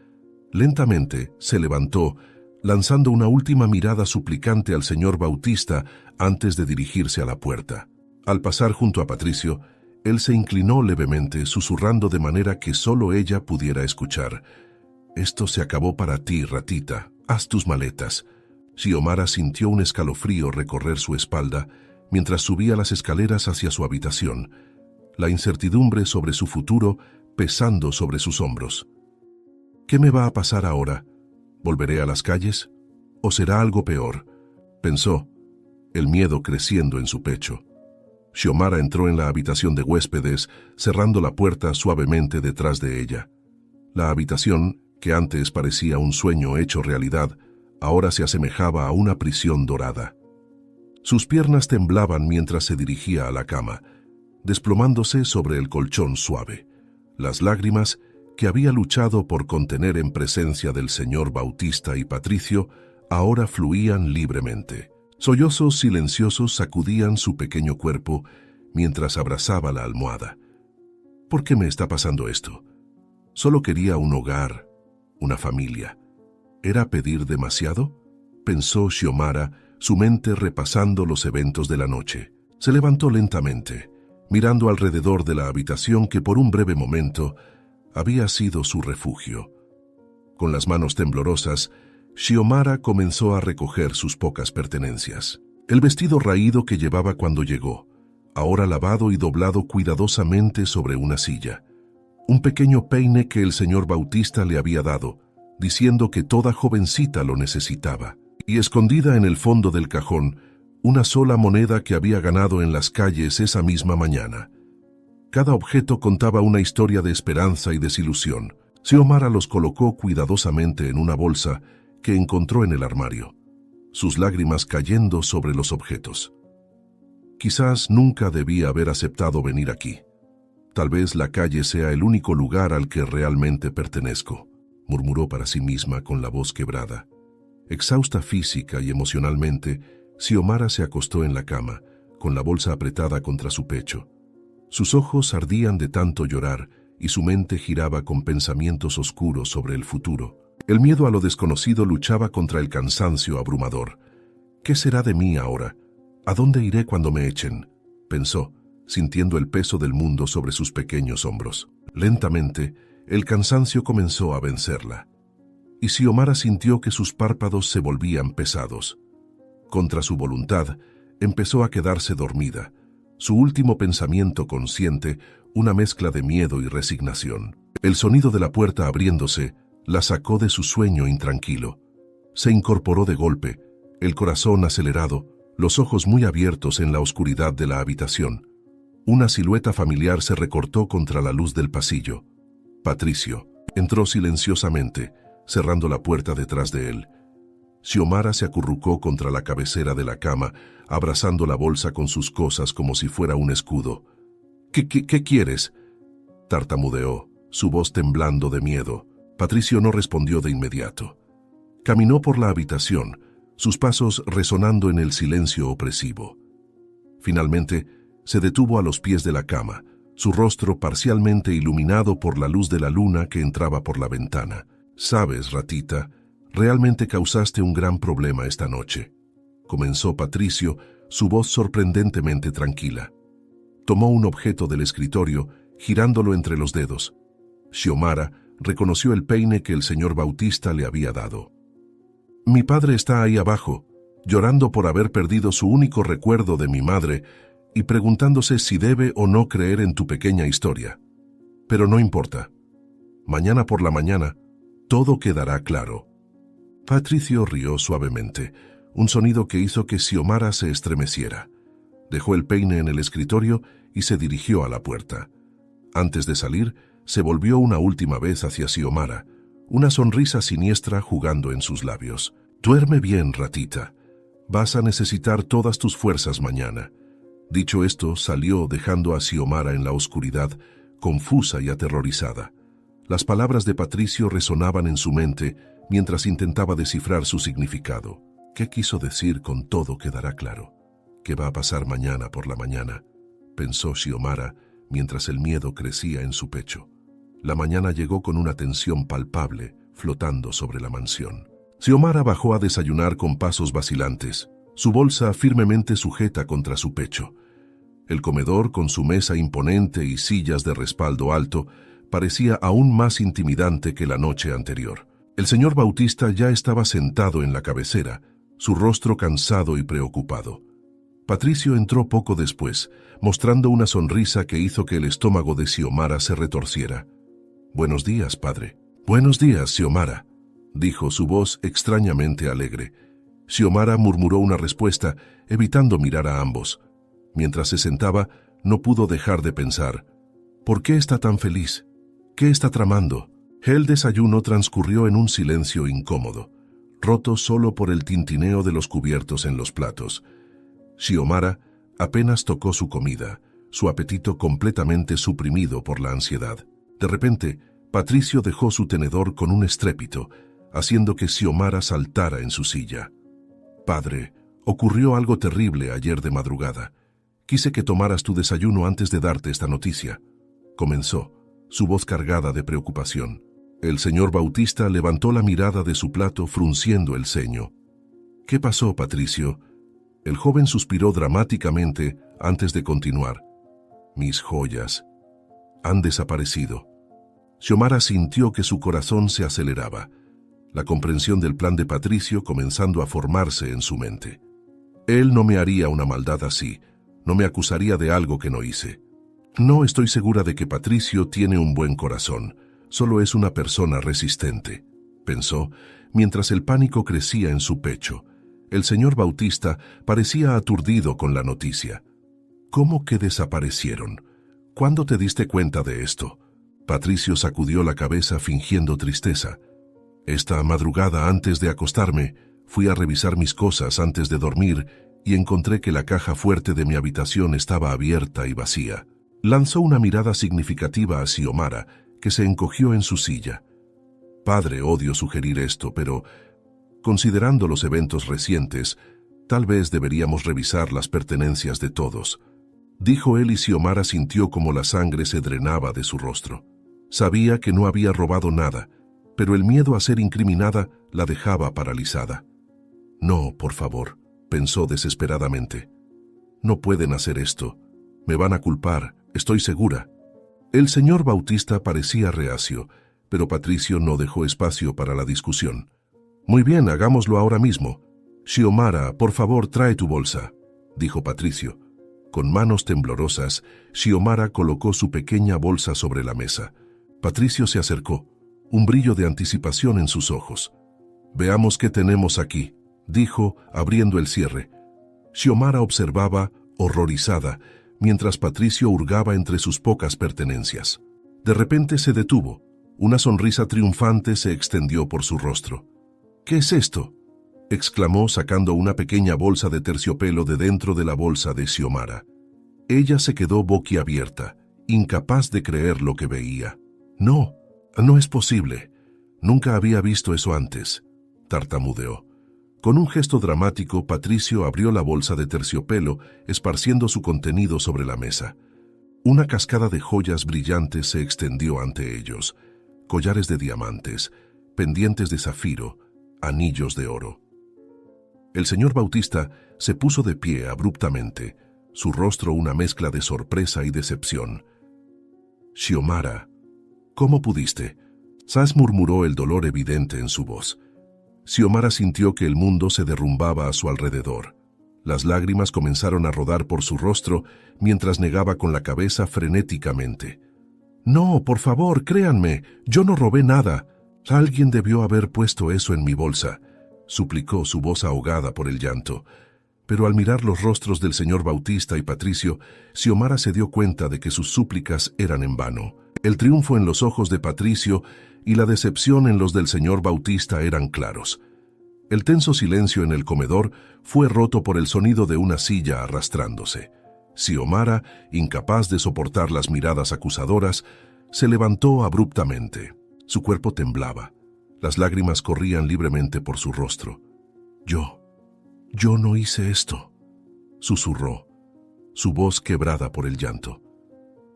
Lentamente se levantó, lanzando una última mirada suplicante al señor Bautista antes de dirigirse a la puerta. Al pasar junto a Patricio, él se inclinó levemente, susurrando de manera que solo ella pudiera escuchar. «Esto se acabó para ti, ratita. Haz tus maletas». Xiomara sintió un escalofrío recorrer su espalda mientras subía las escaleras hacia su habitación, la incertidumbre sobre su futuro pesando sobre sus hombros. «¿Qué me va a pasar ahora? ¿Volveré a las calles? ¿O será algo peor?», pensó, el miedo creciendo en su pecho. Xiomara entró en la habitación de huéspedes, cerrando la puerta suavemente detrás de ella. La habitación, que antes parecía un sueño hecho realidad, ahora se asemejaba a una prisión dorada. Sus piernas temblaban mientras se dirigía a la cama, desplomándose sobre el colchón suave. Las lágrimas, que había luchado por contener en presencia del señor Bautista y Patricio, ahora fluían libremente. Sollozos silenciosos sacudían su pequeño cuerpo mientras abrazaba la almohada. ¿Por qué me está pasando esto? Solo quería un hogar, una familia. ¿Era pedir demasiado?, pensó Xiomara, su mente repasando los eventos de la noche. Se levantó lentamente, mirando alrededor de la habitación que por un breve momento había sido su refugio. Con las manos temblorosas, Xiomara comenzó a recoger sus pocas pertenencias. El vestido raído que llevaba cuando llegó, ahora lavado y doblado cuidadosamente sobre una silla. Un pequeño peine que el señor Bautista le había dado, diciendo que toda jovencita lo necesitaba. Y escondida en el fondo del cajón, una sola moneda que había ganado en las calles esa misma mañana. Cada objeto contaba una historia de esperanza y desilusión. Xiomara los colocó cuidadosamente en una bolsa que encontró en el armario, sus lágrimas cayendo sobre los objetos. Quizás nunca debía haber aceptado venir aquí. Tal vez la calle sea el único lugar al que realmente pertenezco, murmuró para sí misma con la voz quebrada. Exhausta física y emocionalmente, Xiomara se acostó en la cama, con la bolsa apretada contra su pecho. Sus ojos ardían de tanto llorar y su mente giraba con pensamientos oscuros sobre el futuro. El miedo a lo desconocido luchaba contra el cansancio abrumador. ¿Qué será de mí ahora? ¿A dónde iré cuando me echen?, pensó, sintiendo el peso del mundo sobre sus pequeños hombros. Lentamente, el cansancio comenzó a vencerla, y Xiomara sintió que sus párpados se volvían pesados. Contra su voluntad, empezó a quedarse dormida, su último pensamiento consciente, una mezcla de miedo y resignación. El sonido de la puerta abriéndose la sacó de su sueño intranquilo. Se incorporó de golpe, el corazón acelerado, los ojos muy abiertos en la oscuridad de la habitación. Una silueta familiar se recortó contra la luz del pasillo. Patricio entró silenciosamente, cerrando la puerta detrás de él. Xiomara se acurrucó contra la cabecera de la cama, abrazando la bolsa con sus cosas como si fuera un escudo. ¿Qué quieres?, tartamudeó, su voz temblando de miedo. Patricio no respondió de inmediato. Caminó por la habitación, sus pasos resonando en el silencio opresivo. Finalmente, se detuvo a los pies de la cama, su rostro parcialmente iluminado por la luz de la luna que entraba por la ventana. «Sabes, ratita, realmente causaste un gran problema esta noche», comenzó Patricio, su voz sorprendentemente tranquila. Tomó un objeto del escritorio, girándolo entre los dedos. Xiomara reconoció el peine que el señor Bautista le había dado. «Mi padre está ahí abajo, llorando por haber perdido su único recuerdo de mi madre y preguntándose si debe o no creer en tu pequeña historia. Pero no importa. Mañana por la mañana, todo quedará claro». Patricio rió suavemente, un sonido que hizo que Xiomara se estremeciera. Dejó el peine en el escritorio y se dirigió a la puerta. Antes de salir, se volvió una última vez hacia Xiomara, una sonrisa siniestra jugando en sus labios. «Duerme bien, ratita. Vas a necesitar todas tus fuerzas mañana». Dicho esto, salió dejando a Xiomara en la oscuridad, confusa y aterrorizada. Las palabras de Patricio resonaban en su mente mientras intentaba descifrar su significado. ¿Qué quiso decir con todo quedará claro? ¿Qué va a pasar mañana por la mañana?, pensó Xiomara mientras el miedo crecía en su pecho. La mañana llegó con una tensión palpable, flotando sobre la mansión. Xiomara bajó a desayunar con pasos vacilantes, su bolsa firmemente sujeta contra su pecho. El comedor, con su mesa imponente y sillas de respaldo alto, parecía aún más intimidante que la noche anterior. El señor Bautista ya estaba sentado en la cabecera, su rostro cansado y preocupado. Patricio entró poco después, mostrando una sonrisa que hizo que el estómago de Xiomara se retorciera. «Buenos días, padre». «Buenos días, Xiomara», dijo su voz extrañamente alegre. Xiomara murmuró una respuesta, evitando mirar a ambos. Mientras se sentaba, no pudo dejar de pensar: ¿por qué está tan feliz? ¿Qué está tramando? El desayuno transcurrió en un silencio incómodo, roto solo por el tintineo de los cubiertos en los platos. Xiomara apenas tocó su comida, su apetito completamente suprimido por la ansiedad. De repente, Patricio dejó su tenedor con un estrépito, haciendo que Xiomara saltara en su silla. «Padre, ocurrió algo terrible ayer de madrugada. Quise que tomaras tu desayuno antes de darte esta noticia», comenzó, su voz cargada de preocupación. El señor Bautista levantó la mirada de su plato frunciendo el ceño. «¿Qué pasó, Patricio?». El joven suspiró dramáticamente antes de continuar. «Mis joyas han desaparecido». Xiomara sintió que su corazón se aceleraba, la comprensión del plan de Patricio comenzando a formarse en su mente. «Él no me haría una maldad así, no me acusaría de algo que no hice. No estoy segura de que Patricio tiene un buen corazón, solo es una persona resistente», pensó, mientras el pánico crecía en su pecho. El señor Bautista parecía aturdido con la noticia. «¿Cómo que desaparecieron? ¿Cuándo te diste cuenta de esto?». Patricio sacudió la cabeza fingiendo tristeza. «Esta madrugada, antes de acostarme, fui a revisar mis cosas antes de dormir y encontré que la caja fuerte de mi habitación estaba abierta y vacía». Lanzó una mirada significativa a Xiomara, que se encogió en su silla. «Padre, odio sugerir esto, pero, considerando los eventos recientes, tal vez deberíamos revisar las pertenencias de todos», dijo él, y Xiomara sintió como la sangre se drenaba de su rostro. Sabía que no había robado nada, pero el miedo a ser incriminada la dejaba paralizada. «No, por favor», pensó desesperadamente. «No pueden hacer esto. Me van a culpar, estoy segura». El señor Bautista parecía reacio, pero Patricio no dejó espacio para la discusión. «Muy bien, hagámoslo ahora mismo. Xiomara, por favor, trae tu bolsa», dijo Patricio. Con manos temblorosas, Xiomara colocó su pequeña bolsa sobre la mesa. Patricio se acercó, un brillo de anticipación en sus ojos. «Veamos qué tenemos aquí», dijo, abriendo el cierre. Xiomara observaba, horrorizada, mientras Patricio hurgaba entre sus pocas pertenencias. De repente se detuvo. Una sonrisa triunfante se extendió por su rostro. «¿Qué es esto?», exclamó sacando una pequeña bolsa de terciopelo de dentro de la bolsa de Xiomara. Ella se quedó boquiabierta, incapaz de creer lo que veía. «No, no es posible. Nunca había visto eso antes», tartamudeó. Con un gesto dramático, Patricio abrió la bolsa de terciopelo, esparciendo su contenido sobre la mesa. Una cascada de joyas brillantes se extendió ante ellos: collares de diamantes, pendientes de zafiro, anillos de oro. El señor Bautista se puso de pie abruptamente, su rostro una mezcla de sorpresa y decepción. «Xiomara, ¿cómo pudiste?», Sas murmuró, el dolor evidente en su voz. Xiomara sintió que el mundo se derrumbaba a su alrededor. Las lágrimas comenzaron a rodar por su rostro mientras negaba con la cabeza frenéticamente. «No, por favor, créanme, yo no robé nada. Alguien debió haber puesto eso en mi bolsa», suplicó, su voz ahogada por el llanto. Pero al mirar los rostros del señor Bautista y Patricio, Xiomara se dio cuenta de que sus súplicas eran en vano. El triunfo en los ojos de Patricio y la decepción en los del señor Bautista eran claros. El tenso silencio en el comedor fue roto por el sonido de una silla arrastrándose. Xiomara, incapaz de soportar las miradas acusadoras, se levantó abruptamente. Su cuerpo temblaba. Las lágrimas corrían libremente por su rostro. Yo no hice esto, susurró, su voz quebrada por el llanto.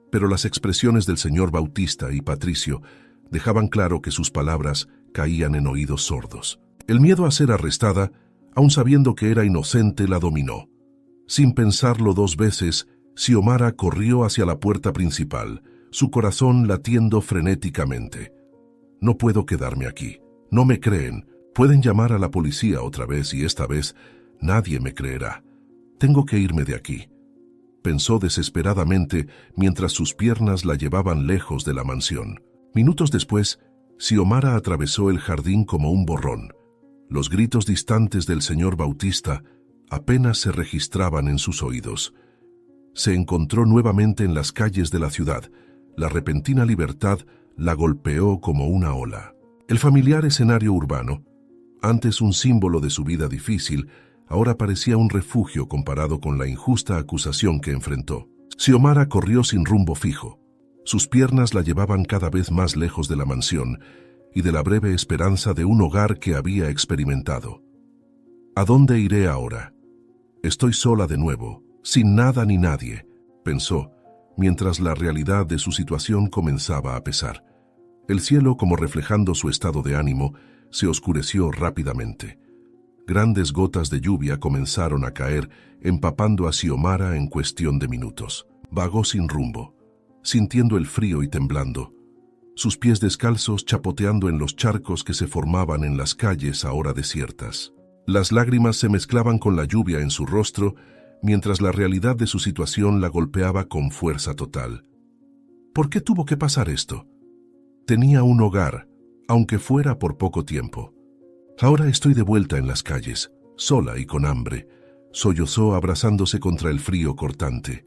Pero las expresiones del señor Bautista y Patricio dejaban claro que sus palabras caían en oídos sordos. El miedo a ser arrestada, aun sabiendo que era inocente, la dominó. Sin pensarlo dos veces, Xiomara corrió hacia la puerta principal, su corazón latiendo frenéticamente. No puedo quedarme aquí. No me creen. Pueden llamar a la policía otra vez y esta vez nadie me creerá. Tengo que irme de aquí. Pensó desesperadamente mientras sus piernas la llevaban lejos de la mansión. Minutos después, Xiomara atravesó el jardín como un borrón. Los gritos distantes del señor Bautista apenas se registraban en sus oídos. Se encontró nuevamente en las calles de la ciudad. La repentina libertad la golpeó como una ola. El familiar escenario urbano, antes un símbolo de su vida difícil, ahora parecía un refugio comparado con la injusta acusación que enfrentó. Xiomara corrió sin rumbo fijo. Sus piernas la llevaban cada vez más lejos de la mansión y de la breve esperanza de un hogar que había experimentado. ¿A dónde iré ahora? Estoy sola de nuevo, sin nada ni nadie, pensó, mientras la realidad de su situación comenzaba a pesar. El cielo, como reflejando su estado de ánimo, se oscureció rápidamente. Grandes gotas de lluvia comenzaron a caer, empapando a Xiomara en cuestión de minutos. Vagó sin rumbo, sintiendo el frío y temblando, sus pies descalzos chapoteando en los charcos que se formaban en las calles ahora desiertas. Las lágrimas se mezclaban con la lluvia en su rostro, mientras la realidad de su situación la golpeaba con fuerza total. ¿Por qué tuvo que pasar esto? Tenía un hogar, aunque fuera por poco tiempo. Ahora estoy de vuelta en las calles, sola y con hambre, sollozó abrazándose contra el frío cortante.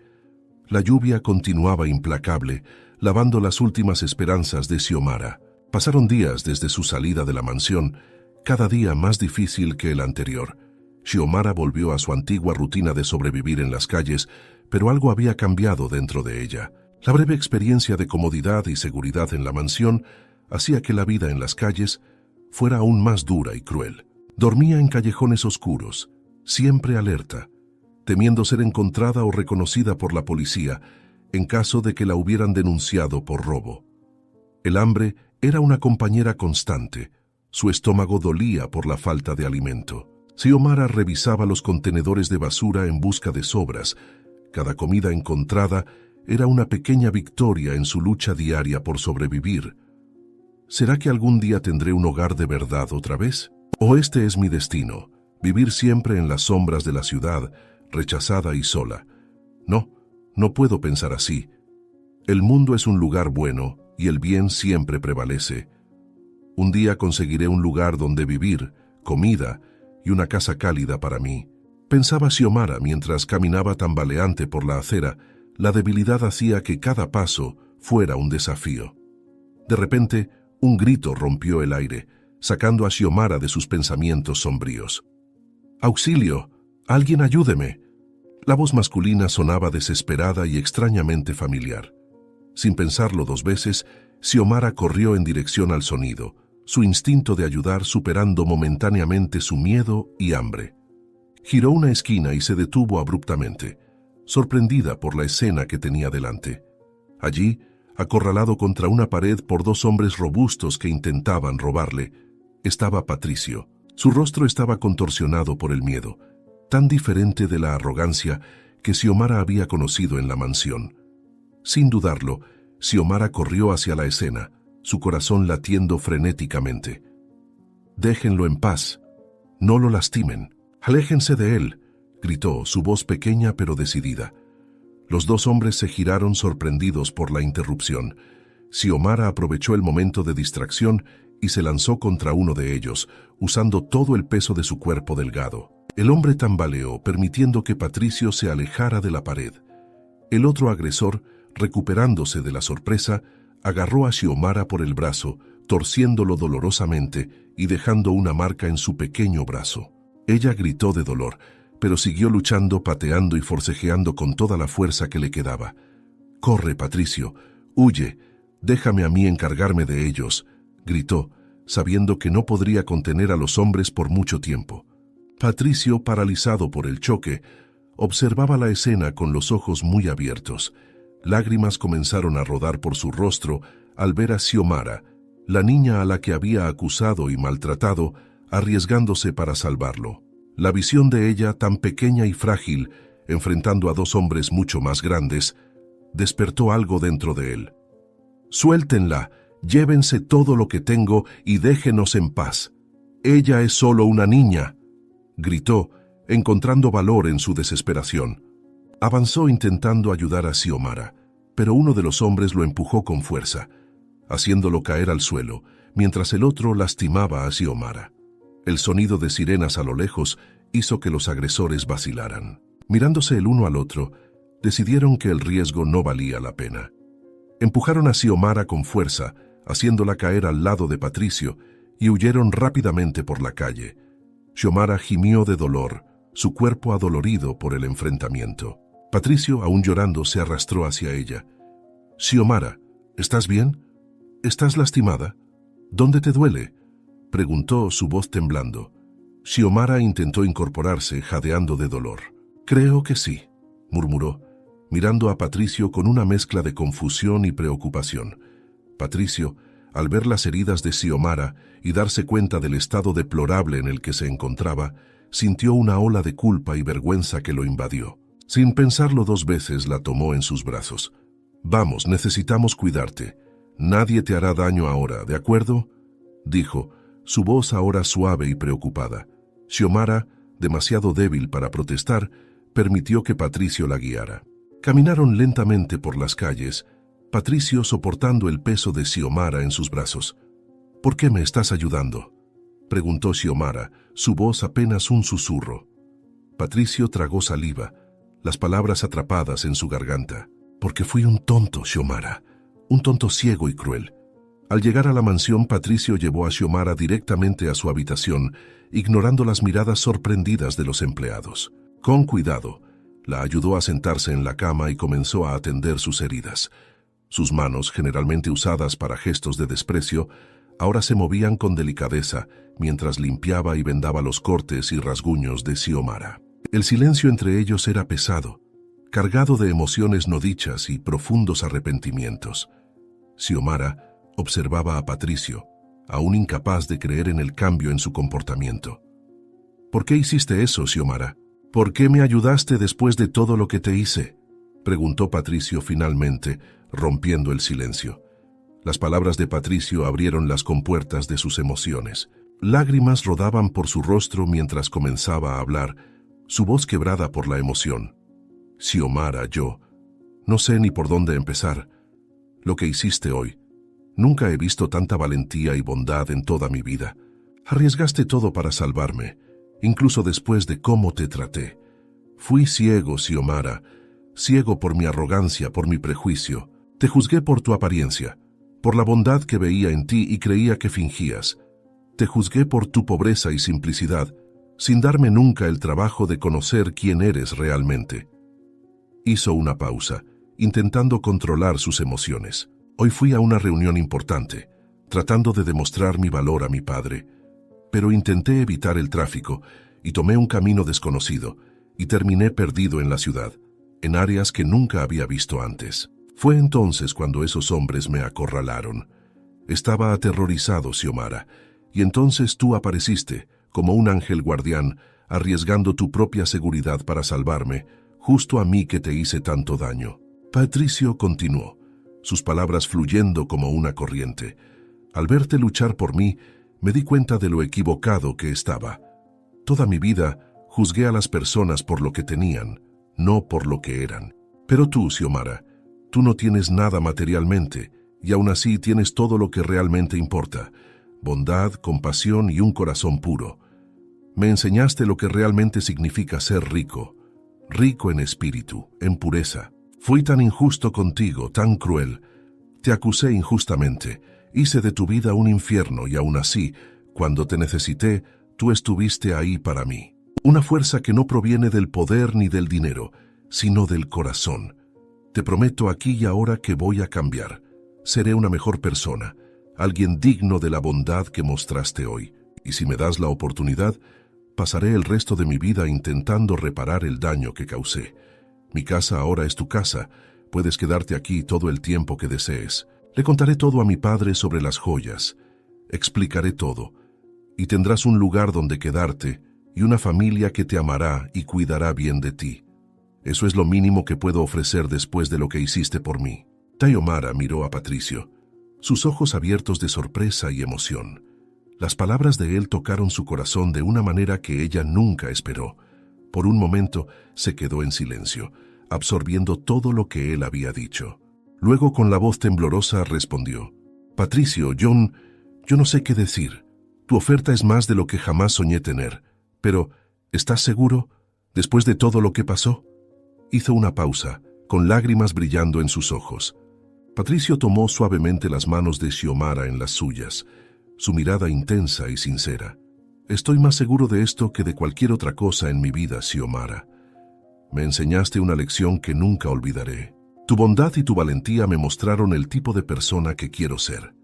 La lluvia continuaba implacable, lavando las últimas esperanzas de Xiomara. Pasaron días desde su salida de la mansión, cada día más difícil que el anterior. Xiomara volvió a su antigua rutina de sobrevivir en las calles, pero algo había cambiado dentro de ella. La breve experiencia de comodidad y seguridad en la mansión hacía que la vida en las calles fuera aún más dura y cruel. Dormía en callejones oscuros, siempre alerta, temiendo ser encontrada o reconocida por la policía en caso de que la hubieran denunciado por robo. El hambre era una compañera constante, su estómago dolía por la falta de alimento. Xiomara revisaba los contenedores de basura en busca de sobras. Cada comida encontrada era una pequeña victoria en su lucha diaria por sobrevivir. ¿Será que algún día tendré un hogar de verdad otra vez? ¿O este es mi destino, vivir siempre en las sombras de la ciudad, rechazada y sola? No puedo pensar así. El mundo es un lugar bueno y el bien siempre prevalece. Un día conseguiré un lugar donde vivir, comida y una casa cálida para mí. Pensaba Xiomara mientras caminaba tambaleante por la acera. La debilidad hacía que cada paso fuera un desafío. De repente, un grito rompió el aire, sacando a Xiomara de sus pensamientos sombríos. ¡Auxilio! ¡Alguien ayúdeme! La voz masculina sonaba desesperada y extrañamente familiar. Sin pensarlo dos veces, Xiomara corrió en dirección al sonido, su instinto de ayudar superando momentáneamente su miedo y hambre. Giró una esquina y se detuvo abruptamente, sorprendida por la escena que tenía delante. Allí, acorralado contra una pared por dos hombres robustos que intentaban robarle, estaba Patricio. Su rostro estaba contorsionado por el miedo, tan diferente de la arrogancia que Xiomara había conocido en la mansión. Sin dudarlo, Xiomara corrió hacia la escena, su corazón latiendo frenéticamente. «Déjenlo en paz. No lo lastimen. Aléjense de él», gritó, su voz pequeña pero decidida. Los dos hombres se giraron sorprendidos por la interrupción. Xiomara aprovechó el momento de distracción y se lanzó contra uno de ellos, usando todo el peso de su cuerpo delgado. El hombre tambaleó, permitiendo que Patricio se alejara de la pared. El otro agresor, recuperándose de la sorpresa, agarró a Xiomara por el brazo, torciéndolo dolorosamente y dejando una marca en su pequeño brazo. Ella gritó de dolor, pero siguió luchando, pateando y forcejeando con toda la fuerza que le quedaba. «Corre, Patricio, huye, déjame a mí encargarme de ellos», gritó, sabiendo que no podría contener a los hombres por mucho tiempo. Patricio, paralizado por el choque, observaba la escena con los ojos muy abiertos. Lágrimas comenzaron a rodar por su rostro al ver a Xiomara, la niña a la que había acusado y maltratado, arriesgándose para salvarlo. La visión de ella, tan pequeña y frágil, enfrentando a dos hombres mucho más grandes, despertó algo dentro de él. «Suéltenla, llévense todo lo que tengo y déjenos en paz. Ella es solo una niña», gritó, encontrando valor en su desesperación. Avanzó intentando ayudar a Xiomara, pero uno de los hombres lo empujó con fuerza, haciéndolo caer al suelo, mientras el otro lastimaba a Xiomara. El sonido de sirenas a lo lejos hizo que los agresores vacilaran. Mirándose el uno al otro, decidieron que el riesgo no valía la pena. Empujaron a Xiomara con fuerza, haciéndola caer al lado de Patricio, y huyeron rápidamente por la calle. Xiomara gimió de dolor, su cuerpo adolorido por el enfrentamiento. Patricio, aún llorando, se arrastró hacia ella. «Xiomara, ¿estás bien? ¿Estás lastimada? ¿Dónde te duele?», preguntó, su voz temblando. Xiomara intentó incorporarse, jadeando de dolor. «Creo que sí», murmuró, mirando a Patricio con una mezcla de confusión y preocupación. Patricio, al ver las heridas de Xiomara y darse cuenta del estado deplorable en el que se encontraba, sintió una ola de culpa y vergüenza que lo invadió. Sin pensarlo dos veces, la tomó en sus brazos. «Vamos, necesitamos cuidarte. Nadie te hará daño ahora, ¿de acuerdo?», dijo, su voz ahora suave y preocupada. Xiomara, demasiado débil para protestar, permitió que Patricio la guiara. Caminaron lentamente por las calles, Patricio soportando el peso de Xiomara en sus brazos. «¿Por qué me estás ayudando?», preguntó Xiomara, su voz apenas un susurro. Patricio tragó saliva, las palabras atrapadas en su garganta. «Porque fui un tonto, Xiomara, un tonto ciego y cruel». Al llegar a la mansión, Patricio llevó a Xiomara directamente a su habitación, ignorando las miradas sorprendidas de los empleados. Con cuidado, la ayudó a sentarse en la cama y comenzó a atender sus heridas. Sus manos, generalmente usadas para gestos de desprecio, ahora se movían con delicadeza mientras limpiaba y vendaba los cortes y rasguños de Xiomara. El silencio entre ellos era pesado, cargado de emociones no dichas y profundos arrepentimientos. Xiomara observaba a Patricio, aún incapaz de creer en el cambio en su comportamiento. «¿Por qué hiciste eso, Xiomara? ¿Por qué me ayudaste después de todo lo que te hice?», preguntó Patricio finalmente, rompiendo el silencio. Las palabras de Patricio abrieron las compuertas de sus emociones. Lágrimas rodaban por su rostro mientras comenzaba a hablar, su voz quebrada por la emoción. «Xiomara, yo no sé ni por dónde empezar. Lo que hiciste hoy, nunca he visto tanta valentía y bondad en toda mi vida. Arriesgaste todo para salvarme, incluso después de cómo te traté. Fui ciego, Xiomara, ciego por mi arrogancia, por mi prejuicio. Te juzgué por tu apariencia, por la bondad que veía en ti y creía que fingías. Te juzgué por tu pobreza y simplicidad, sin darme nunca el trabajo de conocer quién eres realmente». Hizo una pausa, intentando controlar sus emociones. «Hoy fui a una reunión importante, tratando de demostrar mi valor a mi padre, pero intenté evitar el tráfico y tomé un camino desconocido y terminé perdido en la ciudad, en áreas que nunca había visto antes. Fue entonces cuando esos hombres me acorralaron. Estaba aterrorizado, Xiomara, y entonces tú apareciste, como un ángel guardián, arriesgando tu propia seguridad para salvarme, justo a mí que te hice tanto daño». Patricio continuó, sus palabras fluyendo como una corriente. «Al verte luchar por mí, me di cuenta de lo equivocado que estaba. Toda mi vida juzgué a las personas por lo que tenían, no por lo que eran. Pero tú, Xiomara, tú no tienes nada materialmente, y aún así tienes todo lo que realmente importa: bondad, compasión y un corazón puro. Me enseñaste lo que realmente significa ser rico, rico en espíritu, en pureza. Fui tan injusto contigo, tan cruel. Te acusé injustamente, hice de tu vida un infierno y aún así, cuando te necesité, tú estuviste ahí para mí. Una fuerza que no proviene del poder ni del dinero, sino del corazón. Te prometo aquí y ahora que voy a cambiar. Seré una mejor persona, alguien digno de la bondad que mostraste hoy. Y si me das la oportunidad, pasaré el resto de mi vida intentando reparar el daño que causé. Mi casa ahora es tu casa. Puedes quedarte aquí todo el tiempo que desees. Le contaré todo a mi padre sobre las joyas. Explicaré todo. Y tendrás un lugar donde quedarte y una familia que te amará y cuidará bien de ti. Eso es lo mínimo que puedo ofrecer después de lo que hiciste por mí. Xiomara miró a Patricio, sus ojos abiertos de sorpresa y emoción. Las palabras de él tocaron su corazón de una manera que ella nunca esperó. Por un momento se quedó en silencio, absorbiendo todo lo que él había dicho. Luego, con la voz temblorosa, respondió: «Patricio, yo no sé qué decir. Tu oferta es más de lo que jamás soñé tener. Pero, ¿estás seguro? Después de todo lo que pasó». Hizo una pausa, con lágrimas brillando en sus ojos. Patricio tomó suavemente las manos de Xiomara en las suyas, su mirada intensa y sincera. «Estoy más seguro de esto que de cualquier otra cosa en mi vida, Xiomara. Me enseñaste una lección que nunca olvidaré. Tu bondad y tu valentía me mostraron el tipo de persona que quiero ser.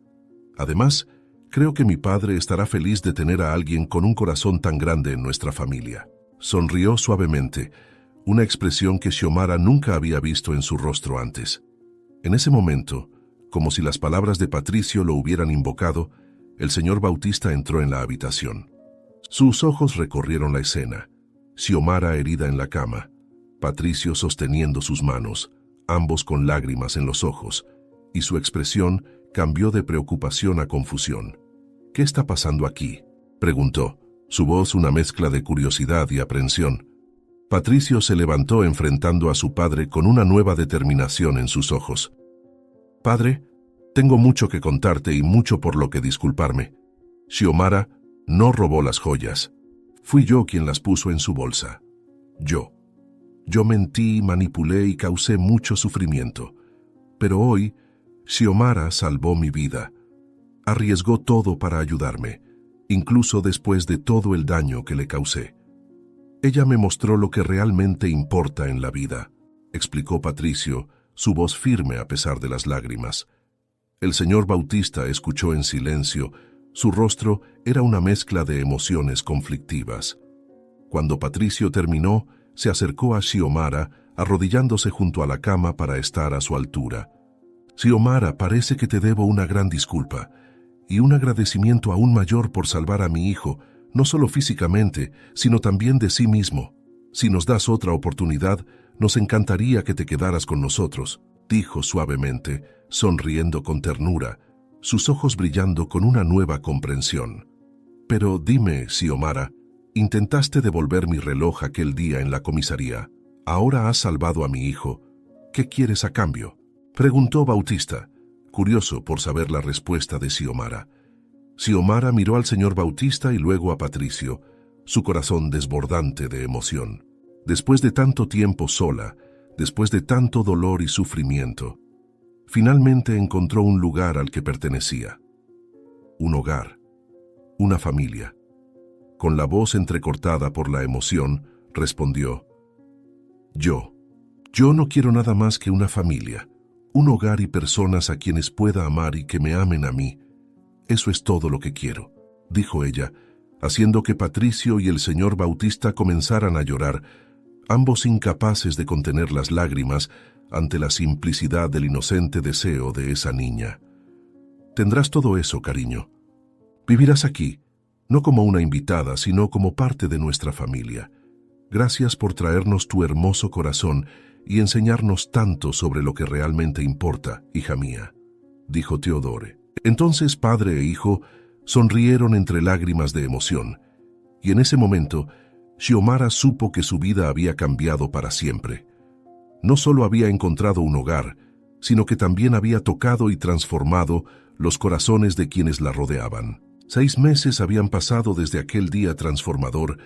Además, creo que mi padre estará feliz de tener a alguien con un corazón tan grande en nuestra familia». Sonrió suavemente, una expresión que Xiomara nunca había visto en su rostro antes. En ese momento, como si las palabras de Patricio lo hubieran invocado, el señor Bautista entró en la habitación. Sus ojos recorrieron la escena. Xiomara herida en la cama, Patricio sosteniendo sus manos, ambos con lágrimas en los ojos, y su expresión cambió de preocupación a confusión. «¿Qué está pasando aquí?», preguntó, su voz una mezcla de curiosidad y aprensión. Patricio se levantó enfrentando a su padre con una nueva determinación en sus ojos. «Padre, tengo mucho que contarte y mucho por lo que disculparme. Xiomara no robó las joyas. Fui yo quien las puso en su bolsa. Yo mentí, manipulé y causé mucho sufrimiento. Pero hoy, Xiomara salvó mi vida. Arriesgó todo para ayudarme, incluso después de todo el daño que le causé. Ella me mostró lo que realmente importa en la vida», explicó Patricio, su voz firme a pesar de las lágrimas. El señor Bautista escuchó en silencio. Su rostro era una mezcla de emociones conflictivas. Cuando Patricio terminó, se acercó a Xiomara, arrodillándose junto a la cama para estar a su altura. «Xiomara, parece que te debo una gran disculpa y un agradecimiento aún mayor por salvar a mi hijo, no solo físicamente, sino también de sí mismo. Si nos das otra oportunidad, nos encantaría que te quedaras con nosotros», dijo suavemente, sonriendo con ternura, sus ojos brillando con una nueva comprensión. «Pero dime, Xiomara, intentaste devolver mi reloj aquel día en la comisaría. Ahora has salvado a mi hijo. ¿Qué quieres a cambio?», preguntó Bautista, curioso por saber la respuesta de Xiomara. Xiomara miró al señor Bautista y luego a Patricio, su corazón desbordante de emoción. Después de tanto tiempo sola, después de tanto dolor y sufrimiento, finalmente encontró un lugar al que pertenecía. Un hogar, una familia. Con la voz entrecortada por la emoción, respondió: Yo no quiero nada más que una familia, un hogar y personas a quienes pueda amar y que me amen a mí. Eso es todo lo que quiero», dijo ella, haciendo que Patricio y el señor Bautista comenzaran a llorar, ambos incapaces de contener las lágrimas ante la simplicidad del inocente deseo de esa niña. «Tendrás todo eso, cariño. Vivirás aquí, no como una invitada, sino como parte de nuestra familia. Gracias por traernos tu hermoso corazón y enseñarnos tanto sobre lo que realmente importa, hija mía», dijo Teodore. Entonces padre e hijo sonrieron entre lágrimas de emoción, y en ese momento Xiomara supo que su vida había cambiado para siempre. No solo había encontrado un hogar, sino que también había tocado y transformado los corazones de quienes la rodeaban. 6 meses habían pasado desde aquel día transformador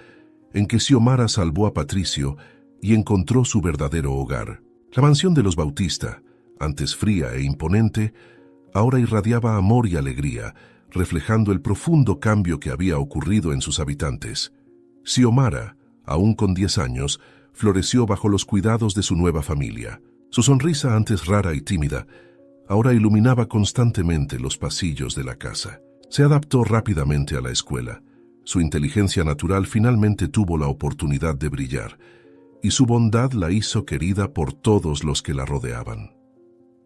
en que Xiomara salvó a Patricio y encontró su verdadero hogar. La mansión de los Bautista, antes fría e imponente, ahora irradiaba amor y alegría, reflejando el profundo cambio que había ocurrido en sus habitantes. Xiomara, aún con 10 años, floreció bajo los cuidados de su nueva familia. Su sonrisa, antes rara y tímida, ahora iluminaba constantemente los pasillos de la casa. Se adaptó rápidamente a la escuela. Su inteligencia natural finalmente tuvo la oportunidad de brillar, y su bondad la hizo querida por todos los que la rodeaban.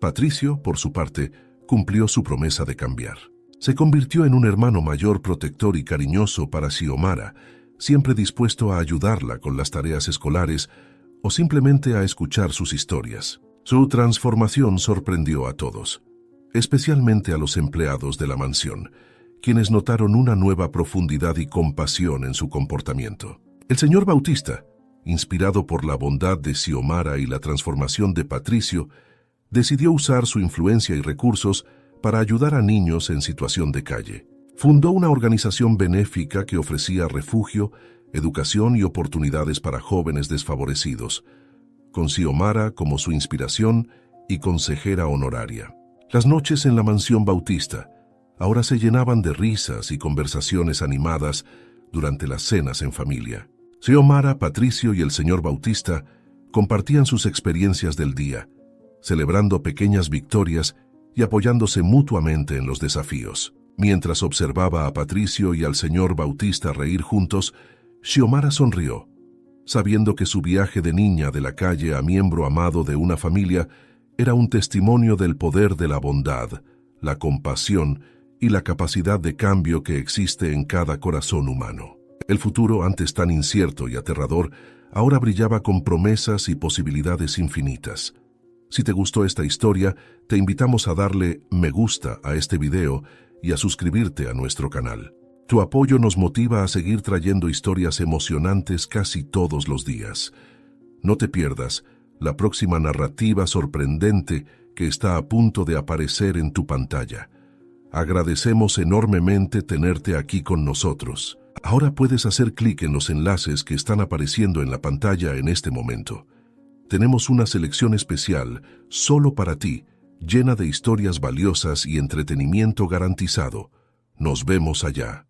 Patricio, por su parte, cumplió su promesa de cambiar. Se convirtió en un hermano mayor, protector y cariñoso para Xiomara, siempre dispuesto a ayudarla con las tareas escolares o simplemente a escuchar sus historias. Su transformación sorprendió a todos, especialmente a los empleados de la mansión, quienes notaron una nueva profundidad y compasión en su comportamiento. El señor Bautista, inspirado por la bondad de Xiomara y la transformación de Patricio, decidió usar su influencia y recursos para ayudar a niños en situación de calle. Fundó una organización benéfica que ofrecía refugio, educación y oportunidades para jóvenes desfavorecidos, con Xiomara como su inspiración y consejera honoraria. Las noches en la mansión Bautista ahora se llenaban de risas y conversaciones animadas durante las cenas en familia. Xiomara, Patricio y el señor Bautista compartían sus experiencias del día, celebrando pequeñas victorias y apoyándose mutuamente en los desafíos. Mientras observaba a Patricio y al señor Bautista reír juntos, Xiomara sonrió, sabiendo que su viaje de niña de la calle a miembro amado de una familia era un testimonio del poder de la bondad, la compasión y la capacidad de cambio que existe en cada corazón humano. El futuro, antes tan incierto y aterrador, ahora brillaba con promesas y posibilidades infinitas. Si te gustó esta historia, te invitamos a darle me gusta a este video y a suscribirte a nuestro canal. Tu apoyo nos motiva a seguir trayendo historias emocionantes casi todos los días. No te pierdas la próxima narrativa sorprendente que está a punto de aparecer en tu pantalla. Agradecemos enormemente tenerte aquí con nosotros. Ahora puedes hacer clic en los enlaces que están apareciendo en la pantalla en este momento. Tenemos una selección especial solo para ti, llena de historias valiosas y entretenimiento garantizado. Nos vemos allá.